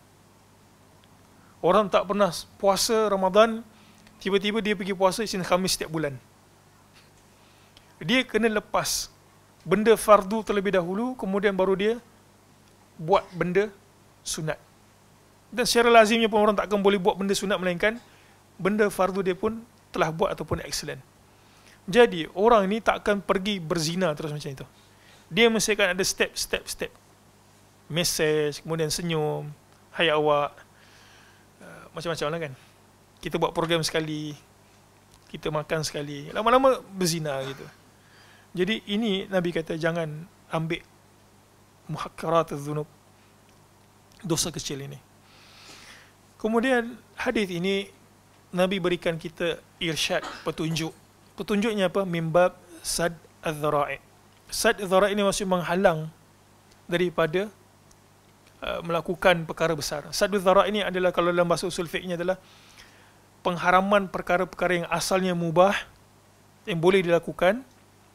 Orang tak pernah puasa Ramadan, tiba-tiba dia pergi puasa Isnin Khamis setiap bulan. Dia kena lepas benda fardu terlebih dahulu, kemudian baru dia buat benda sunat. Dan secara lazimnya pun orang takkan boleh buat benda sunat melainkan benda fardu dia pun telah buat ataupun excellent. Jadi orang ni takkan pergi berzina terus macam itu. Dia mesti akan ada step. Mesej, kemudian senyum, hai awak, macam-macam lah kan. Kita buat program sekali, kita makan sekali, lama-lama berzina gitu. Jadi ini Nabi kata jangan ambil muhakkarat az-zunub, dosa kecil ini. Kemudian hadis ini Nabi berikan kita irsyad, petunjuk. Petunjuknya apa? Mimbab sad az-zara'i. Sad az-zara'i ini maksud menghalang daripada melakukan perkara besar. Sad az-zara'i ini adalah, kalau dalam bahasa usul fiqhnya, adalah pengharaman perkara-perkara yang asalnya mubah, yang boleh dilakukan,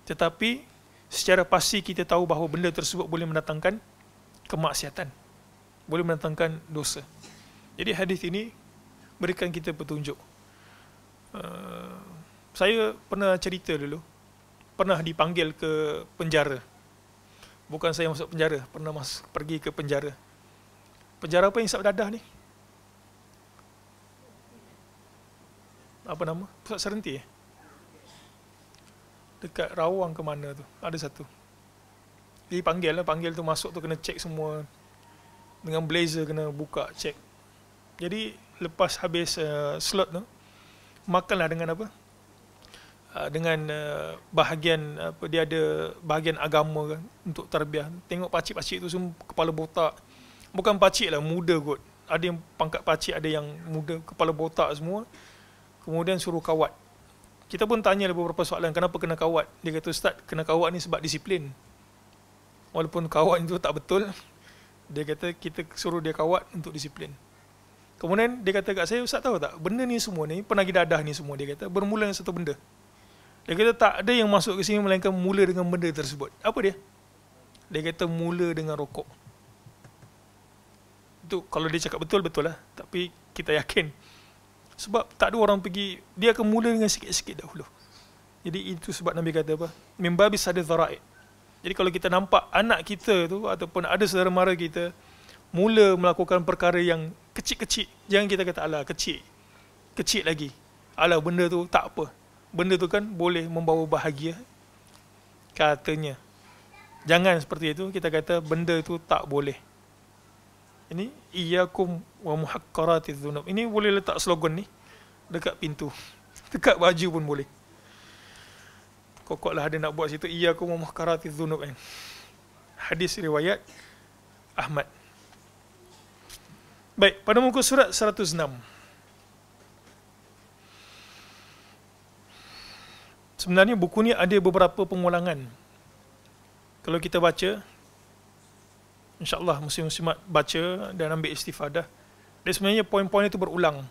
tetapi secara pasti kita tahu bahawa benda tersebut boleh mendatangkan kemaksiatan, boleh mendatangkan dosa. Jadi hadis ini berikan kita petunjuk. Saya pernah cerita dulu, pernah dipanggil ke penjara. Bukan saya masuk penjara, pernah pergi ke penjara. Penjara apa yang hisap dadah ni? Apa nama? Pusat Serenti dekat Rawang ke mana tu, ada satu. Jadi panggil tu, masuk tu kena cek semua, dengan blazer kena buka cek. Jadi lepas habis slot tu, makanlah dengan apa, dengan bahagian apa, dia ada bahagian agama kan, untuk tarbiyah. Tengok pakcik-pakcik tu semua kepala botak, bukan pakcik lah, muda kot, ada yang pangkat pakcik, ada yang muda, kepala botak semua. Kemudian suruh kawat. Kita pun tanya beberapa soalan, kenapa kena kawat? Dia kata, Ustaz, kena kawat ni sebab disiplin. Walaupun kawat itu tak betul, dia kata kita suruh dia kawat untuk disiplin. Kemudian dia kata kat saya, Ustaz tahu tak, benda ni semua ni, penagih dadah ni semua, dia kata, bermula dengan satu benda. Dia kata tak ada yang masuk ke sini melainkan mula dengan benda tersebut. Apa dia? Dia kata mula dengan rokok. Itu kalau dia cakap betul-betul lah. Tapi kita yakin. Sebab tak ada orang pergi, dia akan mula dengan sikit-sikit dahulu. Jadi itu sebab Nabi kata apa? Mimbabi sada dhara'i. Jadi kalau kita nampak anak kita tu ataupun ada saudara mara kita mula melakukan perkara yang kecil-kecil, jangan kita kata alah kecil. Kecil lagi. Alah benda tu tak apa. Benda tu kan boleh membawa bahagia. Katanya. Jangan seperti itu, kita kata benda tu tak boleh. Ini iyyakum wa muhaqqaratiz dzunub. Ini boleh letak slogan ni dekat pintu. Dekat baju pun boleh. Kokoklah ada nak buat situ iyyakum wa muhaqqaratiz dzunub kan. Hadis riwayat Ahmad. Baik, pada muka surat 106. Sebenarnya buku ni ada beberapa pengulangan. Kalau kita baca, InsyaAllah muslim-muslimat baca dan ambil istifadah. Dan sebenarnya poin-poin itu berulang.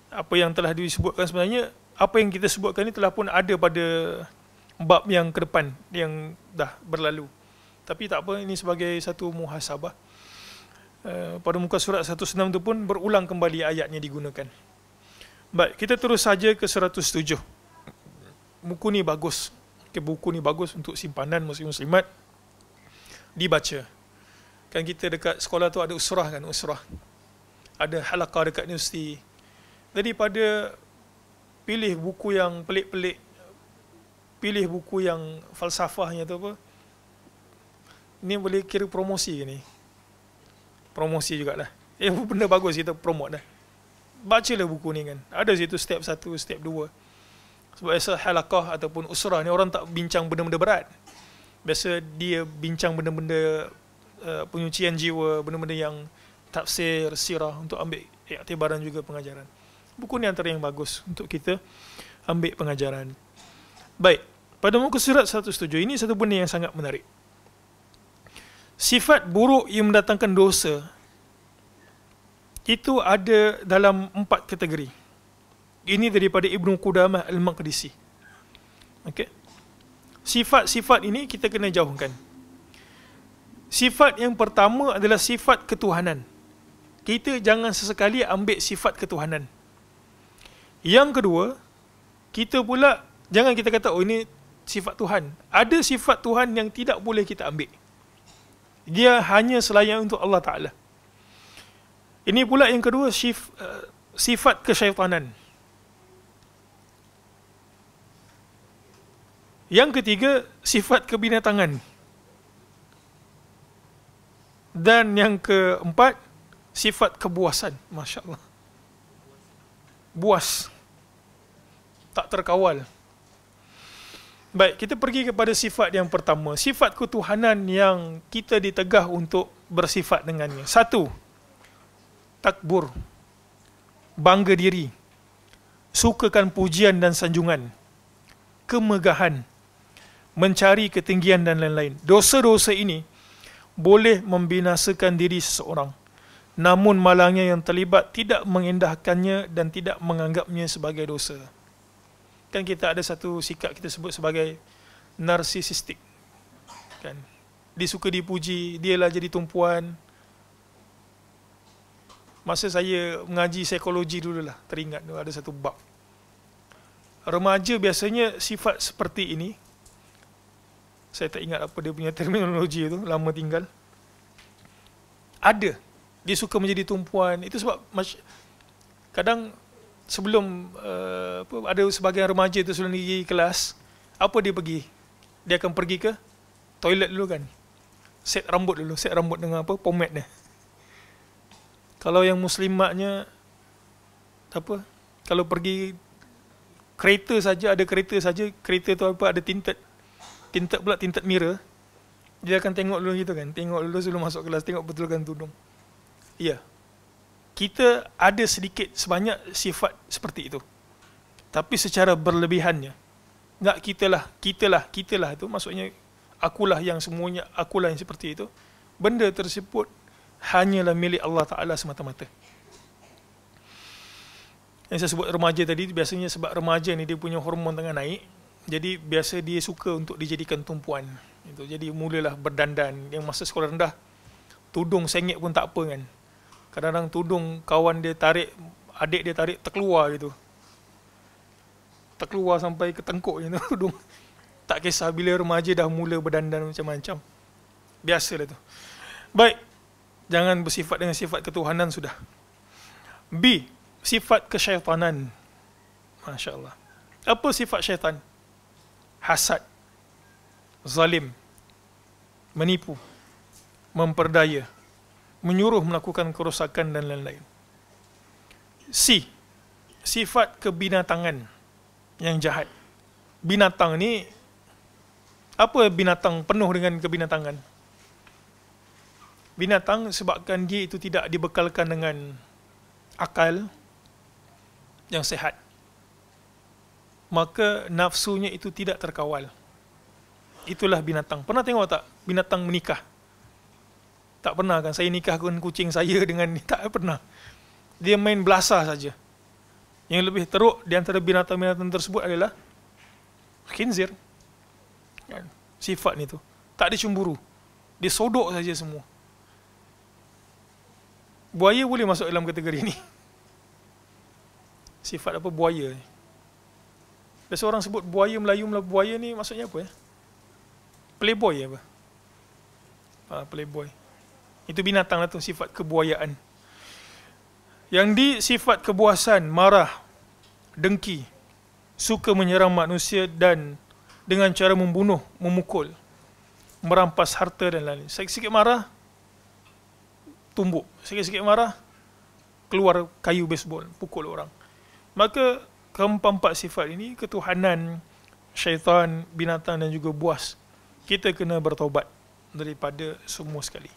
Apa yang telah disebutkan sebenarnya, apa yang kita sebutkan ini telah pun ada pada bab yang ke depan, yang dah berlalu. Tapi tak apa, ini sebagai satu muhasabah. Pada muka surat 106 itu pun berulang kembali ayatnya digunakan. Baik, kita terus saja ke 107. Buku ni bagus. Buku ni bagus untuk simpanan muslim-muslimat dibaca. Kan kita dekat sekolah tu ada usrah kan, usrah. Ada halaqah dekat universiti. Jadi pada pilih buku yang pelik-pelik, pilih buku yang falsafahnya tu apa, ini boleh kira promosi ke ni? Promosi jugalah. Benda bagus kita promote dah. Bacalah buku ni kan. Ada situ step 1, step 2. Sebab biasa halaqah ataupun usrah ni orang tak bincang benda-benda berat. Biasa dia bincang benda-benda penyucian jiwa, benda-benda yang tafsir, sirah, untuk ambil iktibaran juga pengajaran. Buku ni antara yang bagus untuk kita ambil pengajaran. Baik, pada muka surat 107 ini satu benda yang sangat menarik. Sifat buruk yang mendatangkan dosa itu ada dalam 4 kategori. Ini daripada Ibnu Qudamah Al-Maqdisi. Okey. Sifat-sifat ini kita kena jauhkan. Sifat yang pertama adalah sifat ketuhanan. kita jangan sesekali ambil sifat ketuhanan. Yang kedua, kita pula jangan kita kata, oh ini sifat Tuhan. Ada sifat Tuhan yang tidak boleh kita ambil. Dia hanya selayan untuk Allah Ta'ala. Ini pula yang kedua, sifat kesyaitanan. Yang ketiga, sifat kebinatangan. Dan yang keempat, sifat kebuasan. Masya Allah. Buas. Tak terkawal. Baik, kita pergi kepada sifat yang pertama. Sifat ketuhanan yang kita ditegah untuk bersifat dengannya. Satu, takbur. Bangga diri. Sukakan pujian dan sanjungan. Kemegahan. Mencari ketinggian dan lain-lain. Dosa-dosa ini boleh membinasakan diri seseorang. Namun malangnya yang terlibat tidak mengindahkannya dan tidak menganggapnya sebagai dosa. Kan kita ada satu sikap kita sebut sebagai narsisistik. Kan? Dia suka dipuji, dialah jadi tumpuan. Masa saya mengaji psikologi dululah, teringat ada satu bab. Remaja biasanya sifat seperti ini. Saya tak ingat apa dia punya terminologi itu, lama tinggal. Ada. Dia suka menjadi tumpuan. Itu sebab kadang sebelum ada sebagian remaja itu sebelum pergi kelas, apa dia pergi? Dia akan pergi ke toilet dulu kan. Set rambut dulu, set rambut dengan apa? Pomade dia. Kalau yang muslimatnya apa? Kalau pergi kereta saja, ada kereta saja, kereta tu apa ada tinted pula, tinted mirror. Dia akan tengok dulu gitu kan. Tengok dulu sebelum masuk kelas, tengok betulkan tudung. Ya. Kita ada sedikit sebanyak sifat seperti itu. Tapi secara berlebihannya. Enggak kitalah itu maksudnya akulah yang semuanya, akulah yang seperti itu. Benda tersebut hanyalah milik Allah Ta'ala semata-mata. Yang saya sebut remaja tadi, biasanya sebab remaja ni dia punya hormon tengah naik. Jadi biasa dia suka untuk dijadikan tumpuan. Itu. Jadi mulalah berdandan. Yang masa sekolah rendah, tudung sengit pun tak apa kan. Kadang-kadang tudung kawan dia tarik, adik dia tarik, terkeluar gitu. Terkeluar sampai ke tengkuk gitu tudung. Tak kisah bila remaja dah mula berdandan macam-macam. Biasalah tu. Baik. Jangan bersifat dengan sifat ketuhanan sudah. B. Sifat kesyaitanan. Masya Allah. Apa sifat syaitan? Hasad. Zalim. Menipu. Memperdaya. Menyuruh melakukan kerosakan dan lain-lain. C. Sifat kebinatangan yang jahat. Binatang ni, apa binatang penuh dengan kebinatangan? Binatang sebabkan dia itu tidak dibekalkan dengan akal yang sehat. Maka nafsunya itu tidak terkawal. Itulah binatang. Pernah tengok tak binatang menikah? Tak pernah kan? Saya nikahkan kucing saya dengan ni. Tak pernah. Dia main belasah saja. Yang lebih teruk di antara binatang-binatang tersebut adalah khinzir. Sifat ni tu. Tak ada cemburu. Dia sodok saja semua. Buaya boleh masuk dalam kategori ni. Sifat apa buaya ni? Biasa orang sebut buaya Melayu, buaya ni maksudnya apa ya? Playboy apa? Playboy. Itu binatang lah tu, sifat kebuayaan. Yang di sifat kebuasan, marah, dengki, suka menyerang manusia dan dengan cara membunuh, memukul, merampas harta dan lain-lain. Sikit-sikit marah, tumbuk. Sikit-sikit marah, keluar kayu baseball, pukul orang. Maka keempat-empat sifat ini, ketuhanan, syaitan, binatang dan juga buas, kita kena bertaubat daripada semua sekali.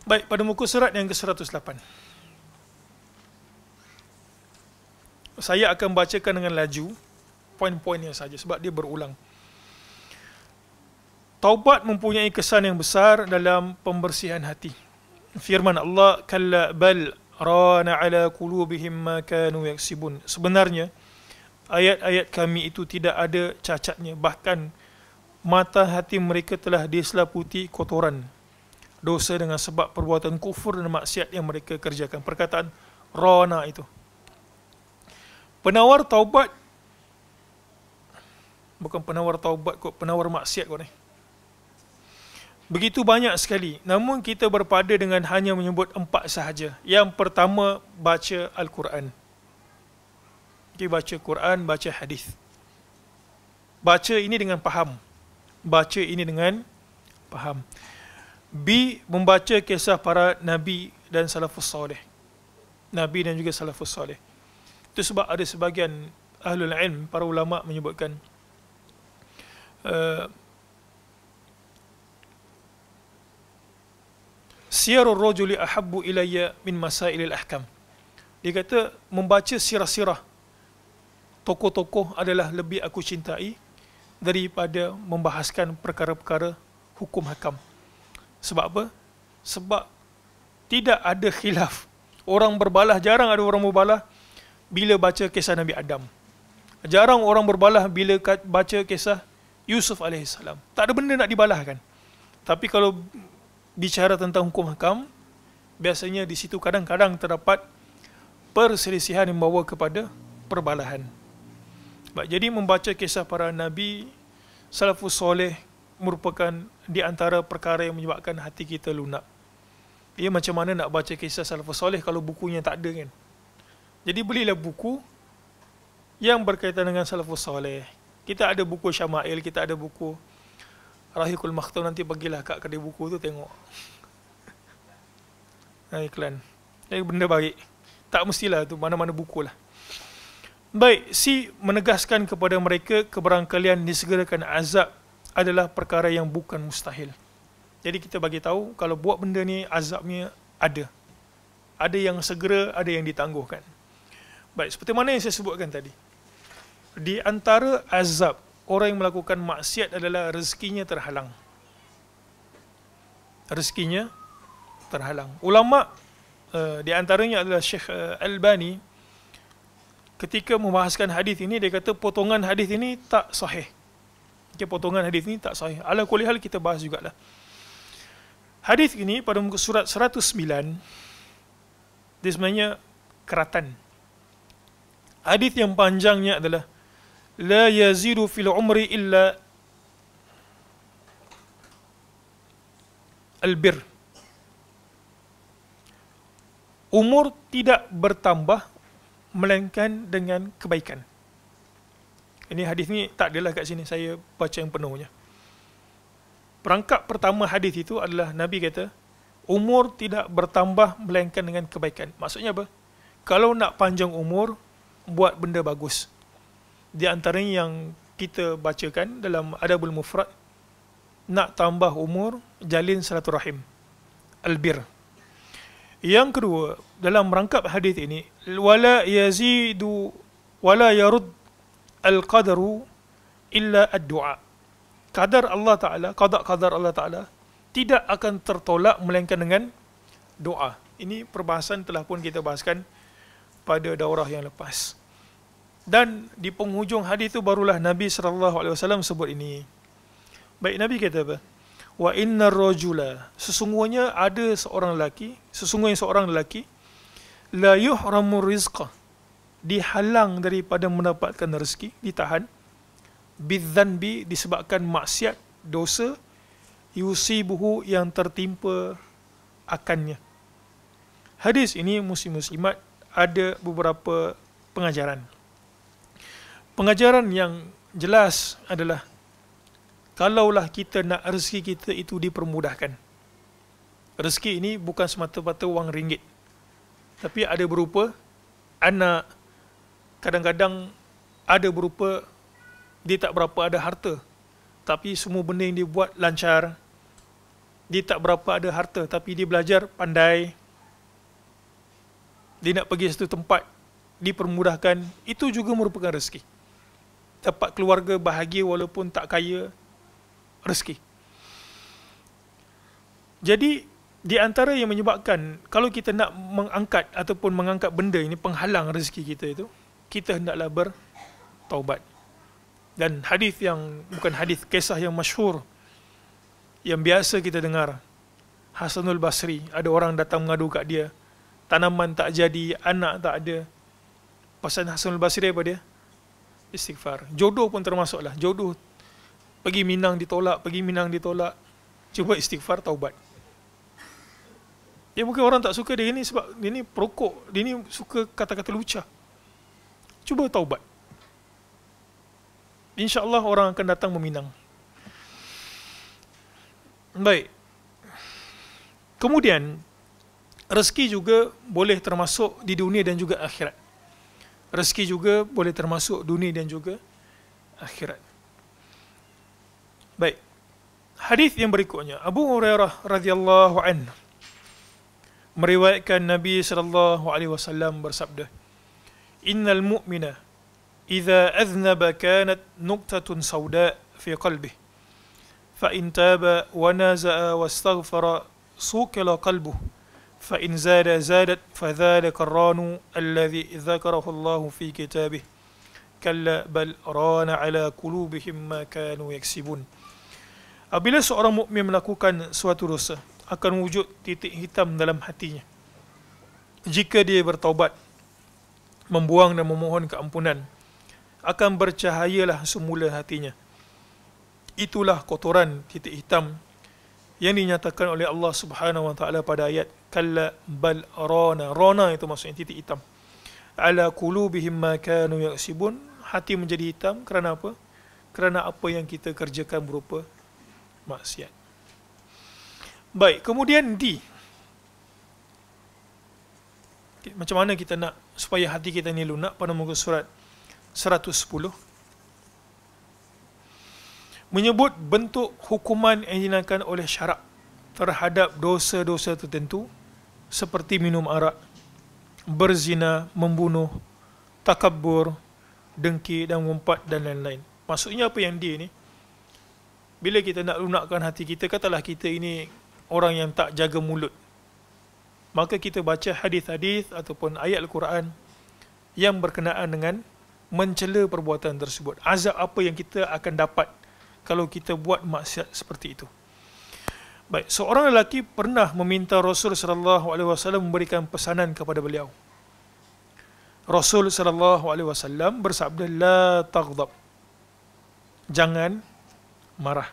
Baik, pada muka surat yang ke-108. Saya akan bacakan dengan laju poin-poinnya saja sebab dia berulang. Taubat mempunyai kesan yang besar dalam pembersihan hati. Firman Allah, kalla bal rana ala qulubihim ma kanu yaksibun. Sebenarnya ayat-ayat kami itu tidak ada cacatnya, bahkan mata hati mereka telah diselaputi kotoran. dosa dengan sebab perbuatan kufur dan maksiat yang mereka kerjakan. Perkataan rana itu. Penawar taubat, bukan penawar taubat kot, penawar maksiat kot ni. Begitu banyak sekali. Namun kita berpada dengan hanya menyebut 4 sahaja. Yang pertama, baca Al-Quran. Okay, baca Quran, baca hadis. Baca ini dengan faham. Baca ini dengan faham. B, membaca kisah para Nabi dan salafus soleh. Nabi dan juga salafus soleh. Itu sebab ada sebagian ahlul ilm, para ulama menyebutkan Siyarul rajuli ahabbu ilayya min masailil ahkam. Dia kata membaca sirah-sirah tokoh-tokoh adalah lebih aku cintai daripada membahaskan perkara-perkara hukum hakam. Sebab apa? Sebab tidak ada khilaf. Orang berbalah, jarang ada orang berbalah bila baca kisah Nabi Adam. Jarang orang berbalah bila baca kisah Yusuf AS. Tak ada benda nak dibalahkan. Tapi kalau bicara tentang hukum hakam, biasanya di situ kadang-kadang terdapat perselisihan yang membawa kepada perbalahan. Jadi membaca kisah para Nabi, salafus soleh merupakan di antara perkara yang menyebabkan hati kita lunak. Ia macam mana nak baca kisah salafus soleh kalau bukunya tak ada kan? Jadi belilah buku yang berkaitan dengan salafus soleh. Kita ada buku Syama'il, kita ada buku Rahikul Makhtum, nanti bagilah kat kedai buku tu tengok. Iklan. Benda baik. Tak mestilah tu, mana-mana buku lah. Baik, si menegaskan kepada mereka keberangkalian disegerakan azab adalah perkara yang bukan mustahil. Jadi kita bagi tahu kalau buat benda ni azabnya ada. Ada yang segera, ada yang ditangguhkan. Baik, seperti mana yang saya sebutkan tadi. Di antara azab orang yang melakukan maksiat adalah rezekinya terhalang. Rezekinya terhalang. Ulama di antaranya adalah Syekh Albani, ketika membahaskan hadis ini dia kata potongan hadis ini tak sahih. Okay, potongan hadis ini tak sahih. Ala kulli hal kita bahas jugalah. Hadis ini pada muka surat 109 dia sebenarnya keratan. Hadis yang panjangnya adalah la yazidu fil umri illa albir. Umur tidak bertambah melainkan dengan kebaikan. Ini hadis ni tak adalah kat sini, saya baca yang penuhnya. Perangkap pertama hadis itu adalah Nabi kata umur tidak bertambah melainkan dengan kebaikan. Maksudnya apa? Kalau nak panjang umur, buat benda bagus. Di antaranya yang kita bacakan dalam Adabul Mufrad, nak tambah umur, jalin silaturahim, albir. Yang kedua, dalam rangkap hadis ini, wala yazidu wala yarud al-qadaru illa ad-du'a. Qadar Allah Ta'ala, qadar Allah Ta'ala tidak akan tertolak melainkan dengan doa. Ini perbahasan telah pun kita bahaskan pada daurah yang lepas. Dan di penghujung hadis itu barulah Nabi SAW sebut ini. Baik, Nabi kata apa? Wa innar rajula, sesungguhnya ada seorang lelaki, sesungguhnya seorang lelaki la yuhramu rizqah, dihalang daripada mendapatkan rezeki, ditahan, bidzanbi, disebabkan maksiat, dosa, yusibuhu, yang tertimpa akannya. Hadis ini muslim-muslimat ada beberapa pengajaran. Pengajaran yang jelas adalah kalaulah kita nak rezeki kita itu dipermudahkan. Rezeki ini bukan semata-mata wang ringgit, tapi ada berupa anak, kadang-kadang ada berupa dia tak berapa ada harta, tapi semua benda yang dia buat lancar. Dia tak berapa ada harta, tapi dia belajar pandai. Dia nak pergi satu tempat, dipermudahkan. Itu juga merupakan rezeki. Dapat keluarga bahagia walaupun tak kaya, rezeki. Jadi di antara yang menyebabkan kalau kita nak mengangkat ataupun mengangkat benda ini penghalang rezeki kita itu, kita hendaklah bertaubat. Dan hadis yang bukan hadis, kisah yang masyhur yang biasa kita dengar, Hasanul Basri, ada orang datang mengadu kat dia, tanaman tak jadi, anak tak ada. Pasal Hasanul Basri apa dia? Istighfar. Jodoh pun termasuklah. Jodoh pergi Minang ditolak, pergi Minang ditolak. Cuba istighfar, taubat. Ya mungkin orang tak suka dia ni sebab dia ni perokok, dia ni suka kata-kata lucah. Cuba taubat. InsyaAllah orang akan datang meminang. Baik. Kemudian, rezeki juga boleh termasuk di dunia dan juga akhirat. Rezeki juga boleh termasuk dunia dan juga akhirat. Baik. Hadis yang berikutnya, Abu Hurairah radhiyallahu anhu meriwayatkan Nabi sallallahu alaihi wasallam bersabda, "Innal mu'mina idza aznaba kanat nuqtatun sauda fi qalbihi, fa in taba wa naza'a wastaghfara suqila qalbuhu, fa in zada zadat fadhalika ar-ranu alladhi dzakarahu Allah fi kitabih, kalla bal rana ala qulubihim ma kanu yaksibun." Apabila seorang mukmin melakukan suatu dosa, akan wujud titik hitam dalam hatinya. Jika dia bertaubat, membuang dan memohon keampunan, akan bercahayalah semula hatinya. Itulah kotoran titik hitam yang dinyatakan oleh Allah Subhanahu wa taala pada ayat kalla bal rana. Rana itu maksudnya titik hitam. Ala qulubihim ma kanu yaksibun. Hati menjadi hitam kerana apa? Kerana apa yang kita kerjakan berupa maksiat. Baik, kemudian macam mana kita nak supaya hati kita ni lunak? Pada muka surat 110 menyebut bentuk hukuman yang dinaikkan oleh syarak terhadap dosa-dosa tertentu seperti minum arak, berzina, membunuh, takabbur, dengki dan mengumpat dan lain-lain. Maksudnya apa yang dia ni? Bila kita nak lunakkan hati kita, katalah kita ini orang yang tak jaga mulut, maka kita baca hadis-hadis ataupun ayat Al-Quran yang berkenaan dengan mencela perbuatan tersebut. Azab apa yang kita akan dapat kalau kita buat maksiat seperti itu. Baik, seorang lelaki pernah meminta Rasul sallallahu alaihi wasallam memberikan pesanan kepada beliau. Rasul sallallahu alaihi wasallam bersabda, "La taghdab." Jangan marah.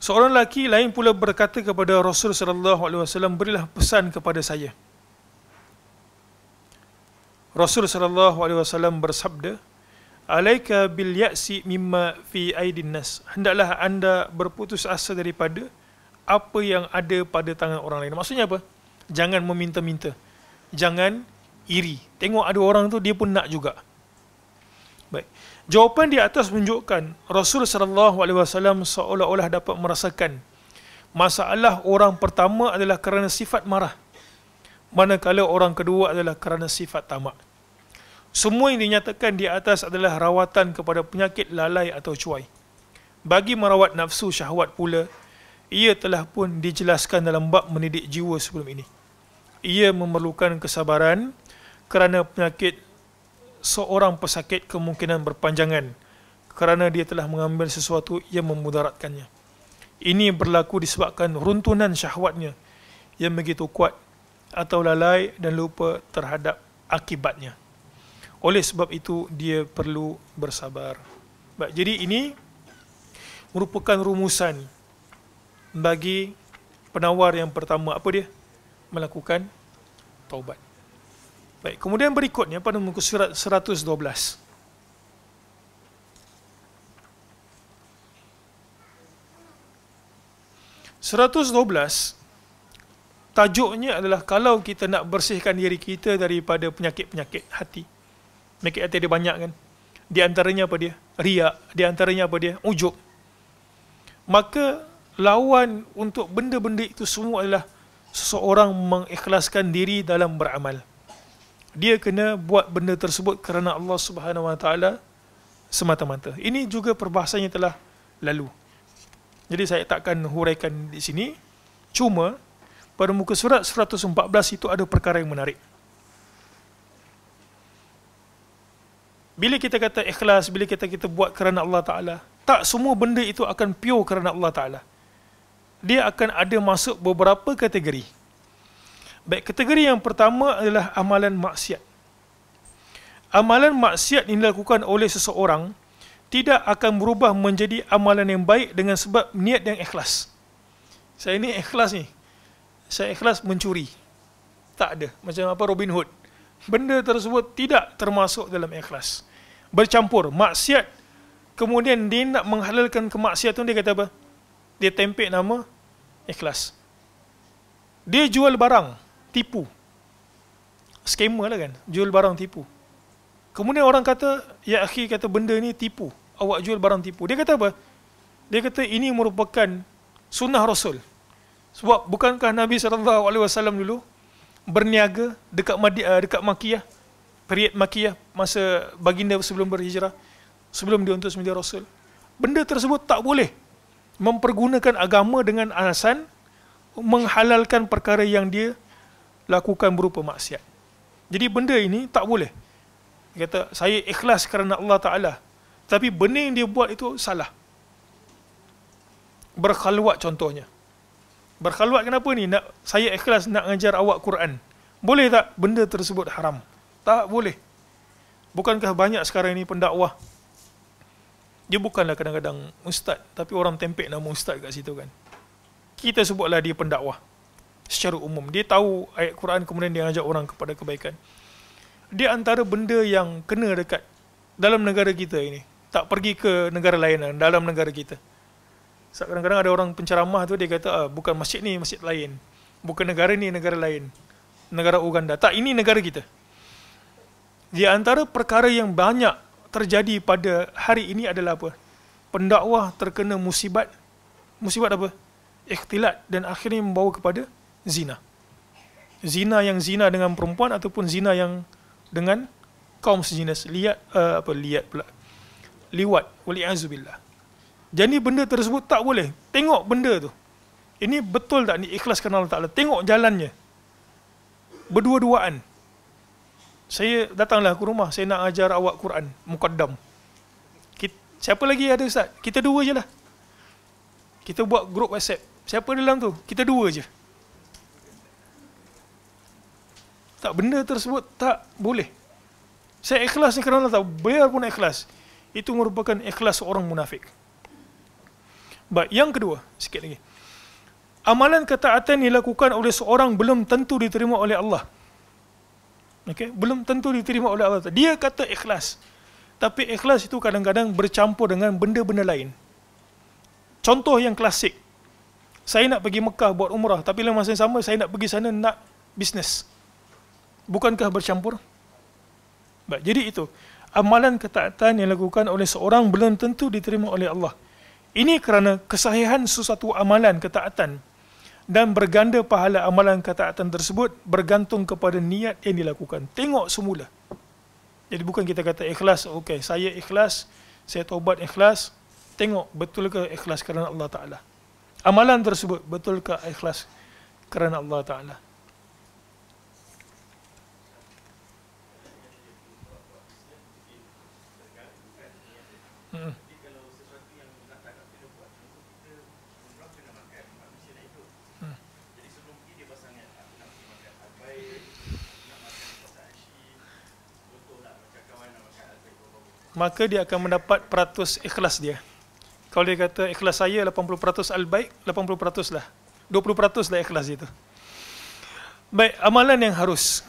Seorang lelaki lain pula berkata kepada Rasul sallallahu alaihi wasallam, "Berilah pesan kepada saya." Rasul sallallahu alaihi wasallam bersabda, "Alaika bil ya'si mimma fi aidin nas." Hendaklah anda berputus asa daripada apa yang ada pada tangan orang lain. Maksudnya apa? Jangan meminta-minta. Jangan iri. Tengok ada orang tu dia pun nak juga. Baik. Jawapan di atas menunjukkan Rasul sallallahu alaihi wasallam seolah-olah dapat merasakan masalah orang pertama adalah kerana sifat marah, manakala orang kedua adalah kerana sifat tamak. Semua yang dinyatakan di atas adalah rawatan kepada penyakit lalai atau cuai. Bagi merawat nafsu syahwat pula, ia telah pun dijelaskan dalam bab mendidik jiwa sebelum ini. Ia memerlukan kesabaran kerana penyakit seorang pesakit kemungkinan berpanjangan kerana dia telah mengambil sesuatu yang memudaratkannya. Ini berlaku disebabkan runtunan syahwatnya yang begitu kuat atau lalai dan lupa terhadap akibatnya. Oleh sebab itu, dia perlu bersabar. Baik, jadi ini merupakan rumusan bagi penawar yang pertama. Apa dia? Melakukan taubat. Baik, kemudian berikutnya pada muka surat 112. Tajuknya adalah kalau kita nak bersihkan diri kita daripada penyakit-penyakit hati. Penyakit hati ada banyak kan? Di antaranya apa dia? Riak. Di antaranya apa dia? Ujub. Maka lawan untuk benda-benda itu semua adalah seseorang mengikhlaskan diri dalam beramal. Dia kena buat benda tersebut kerana Allah Subhanahu wa taala semata-mata. Ini juga perbahasannya telah lalu. Jadi saya takkan huraikan di sini. Cuma pada muka surat 114 itu ada perkara yang menarik. Bila kita kata ikhlas, bila kita buat kerana Allah Ta'ala, tak semua benda itu akan pure kerana Allah Ta'ala. dia akan ada masuk beberapa kategori. Baik, kategori yang pertama adalah amalan maksiat. Amalan maksiat yang dilakukan oleh seseorang tidak akan berubah menjadi amalan yang baik dengan sebab niat yang ikhlas. Saya ni ikhlas ni. Saya ikhlas mencuri. Tak ada. Macam apa Robin Hood. Benda tersebut tidak termasuk dalam ikhlas. Bercampur. Maksiat. Kemudian dia nak menghalalkan kemaksiatan, dia kata apa? Dia tempek nama ikhlas. Dia jual barang. Tipu. Scammer lah kan. Jual barang tipu. Kemudian orang kata, ya akhi, kata benda ni tipu. Awak jual barang tipu. Dia kata apa? Dia kata ini merupakan sunnah Rasul. Sebab bukankah Nabi SAW dulu berniaga dekat Makkiyah, period Makkiyah, masa baginda sebelum berhijrah, sebelum dia untuk sembilan Rasul. Benda tersebut tak boleh mempergunakan agama dengan alasan menghalalkan perkara yang dia lakukan berupa maksiat. Jadi benda ini tak boleh. Dia kata, saya ikhlas kerana Allah Ta'ala. Tapi benda yang dia buat itu salah. Berkhalwat contohnya. Berkhalwat kenapa ni? Saya ikhlas nak ngajar awak Quran. Boleh tak benda tersebut haram? Tak boleh. Bukankah banyak sekarang ini pendakwah? Dia bukanlah kadang-kadang ustaz, tapi orang tempek nama ustaz kat situ kan. Kita sebutlah dia pendakwah. Secara umum. Dia tahu ayat Quran, kemudian dia ajak orang kepada kebaikan. Dia antara benda yang kena dekat dalam negara kita ini. Tak pergi ke negara lain, dalam negara kita. So, kadang-kadang ada orang penceramah tu, dia kata, bukan masjid ni, masjid lain. Bukan negara ni, negara lain. Negara Uganda. Tak, ini negara kita. Di antara perkara yang banyak terjadi pada hari ini adalah apa? Pendakwah terkena musibat. Musibat apa? Ikhtilat. Dan akhirnya membawa kepada zina. Zina yang zina dengan perempuan ataupun zina yang dengan kaum sejenis. Liwat. Wali'azubillah. Jadi benda tersebut tak boleh. Tengok benda tu. Ini betul tak ni ikhlas kerana Allah Ta'ala? Tengok jalannya. Berdua-duaan. Saya datanglah ke rumah. Saya nak ajar awak Quran. Muqaddam. Siapa lagi ada ustaz? Kita dua je lah. Kita buat grup WhatsApp. Siapa dalam tu? Kita dua je. Tak, benda tersebut tak boleh. Saya ikhlas ni kerana Allah Ta'ala. Biar pun ikhlas. Itu merupakan ikhlas seorang munafik. Baik, yang kedua, sikit lagi. Amalan ketaatan dilakukan oleh seorang belum tentu diterima oleh Allah. Okay? Belum tentu diterima oleh Allah. Dia kata ikhlas. Tapi ikhlas itu kadang-kadang bercampur dengan benda-benda lain. Contoh yang klasik. Saya nak pergi Mekah buat umrah, tapi dalam masa yang sama saya nak pergi sana nak bisnes. Bukankah bercampur? Baik, jadi itu. Amalan ketaatan yang dilakukan oleh seorang belum tentu diterima oleh Allah. Ini kerana kesahihan sesuatu amalan ketaatan dan berganda pahala amalan ketaatan tersebut bergantung kepada niat yang dilakukan. Tengok semula. Jadi bukan kita kata ikhlas, okey, saya ikhlas, saya taubat ikhlas. Tengok betulkah ikhlas kerana Allah Ta'ala. Amalan tersebut betulkah ikhlas kerana Allah Ta'ala. Maka dia akan mendapat peratus ikhlas dia. Kalau dia kata ikhlas saya 80% al-baik, 80% lah. 20% lah ikhlas itu. Baik, amalan yang harus.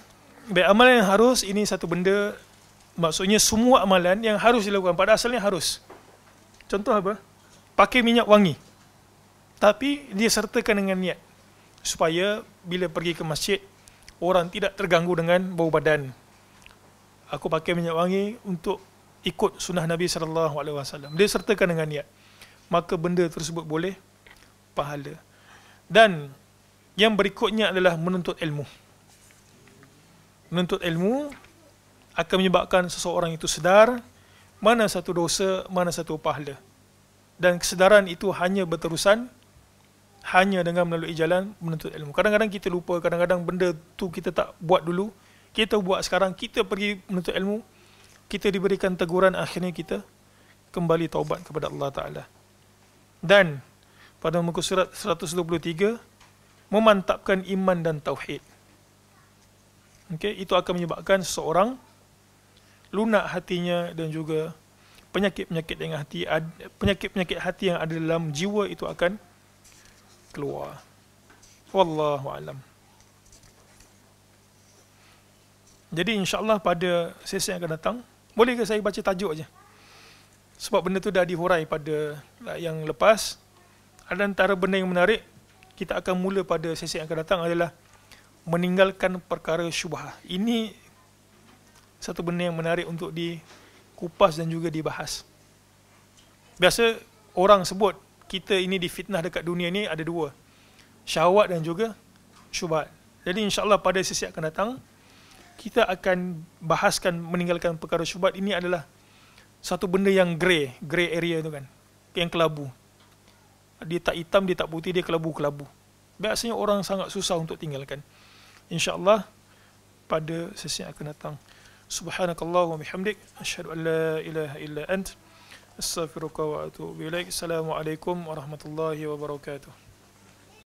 Baik, amalan yang harus ini satu benda, maksudnya semua amalan yang harus dilakukan pada asalnya harus. Contoh apa? Pakai minyak wangi. Tapi dia sertakan dengan niat. Supaya bila pergi ke masjid, orang tidak terganggu dengan bau badan. Aku pakai minyak wangi untuk ikut sunnah Nabi SAW. Dia sertakan dengan niat. Maka benda tersebut boleh pahala. Dan yang berikutnya adalah menuntut ilmu. Menuntut ilmu akan menyebabkan seseorang itu sedar mana satu dosa, mana satu pahala. Dan kesedaran itu hanya berterusan hanya dengan melalui jalan menuntut ilmu. Kadang-kadang kita lupa, kadang-kadang benda tu kita tak buat dulu. Kita buat sekarang, kita pergi menuntut ilmu. Kita diberikan teguran, akhirnya kita kembali taubat kepada Allah Ta'ala. Dan pada muka surat 123 memantapkan iman dan tauhid. Okey, itu akan menyebabkan seseorang lunak hatinya dan juga penyakit-penyakit dengan hati, penyakit-penyakit hati yang ada dalam jiwa itu akan keluar. Wallahu alam. Jadi insya-Allah pada sesi yang akan datang, boleh ke saya baca tajuk aja? Sebab benda tu dah dihurai pada yang lepas. Ada antara benda yang menarik, kita akan mula pada sesi yang akan datang adalah meninggalkan perkara syubhah. Ini satu benda yang menarik untuk dikupas dan juga dibahas. Biasa orang sebut kita ini difitnah dekat dunia ni ada dua, syahwat dan juga syubhat. Jadi insya-Allah pada sesi yang akan datang kita akan bahaskan meninggalkan perkara syubhat. Ini adalah satu benda yang grey area tu kan, yang kelabu. Dia tak hitam, dia tak putih, dia kelabu-kelabu. Biasanya orang sangat susah untuk tinggalkan. InsyaAllah pada sesi yang akan datang. Subhanakallah wa bihamdik, asyhadu an la ilaha illa ant, astaghfiruka wa atubu ilaik. Assalamualaikum warahmatullahi wabarakatuh.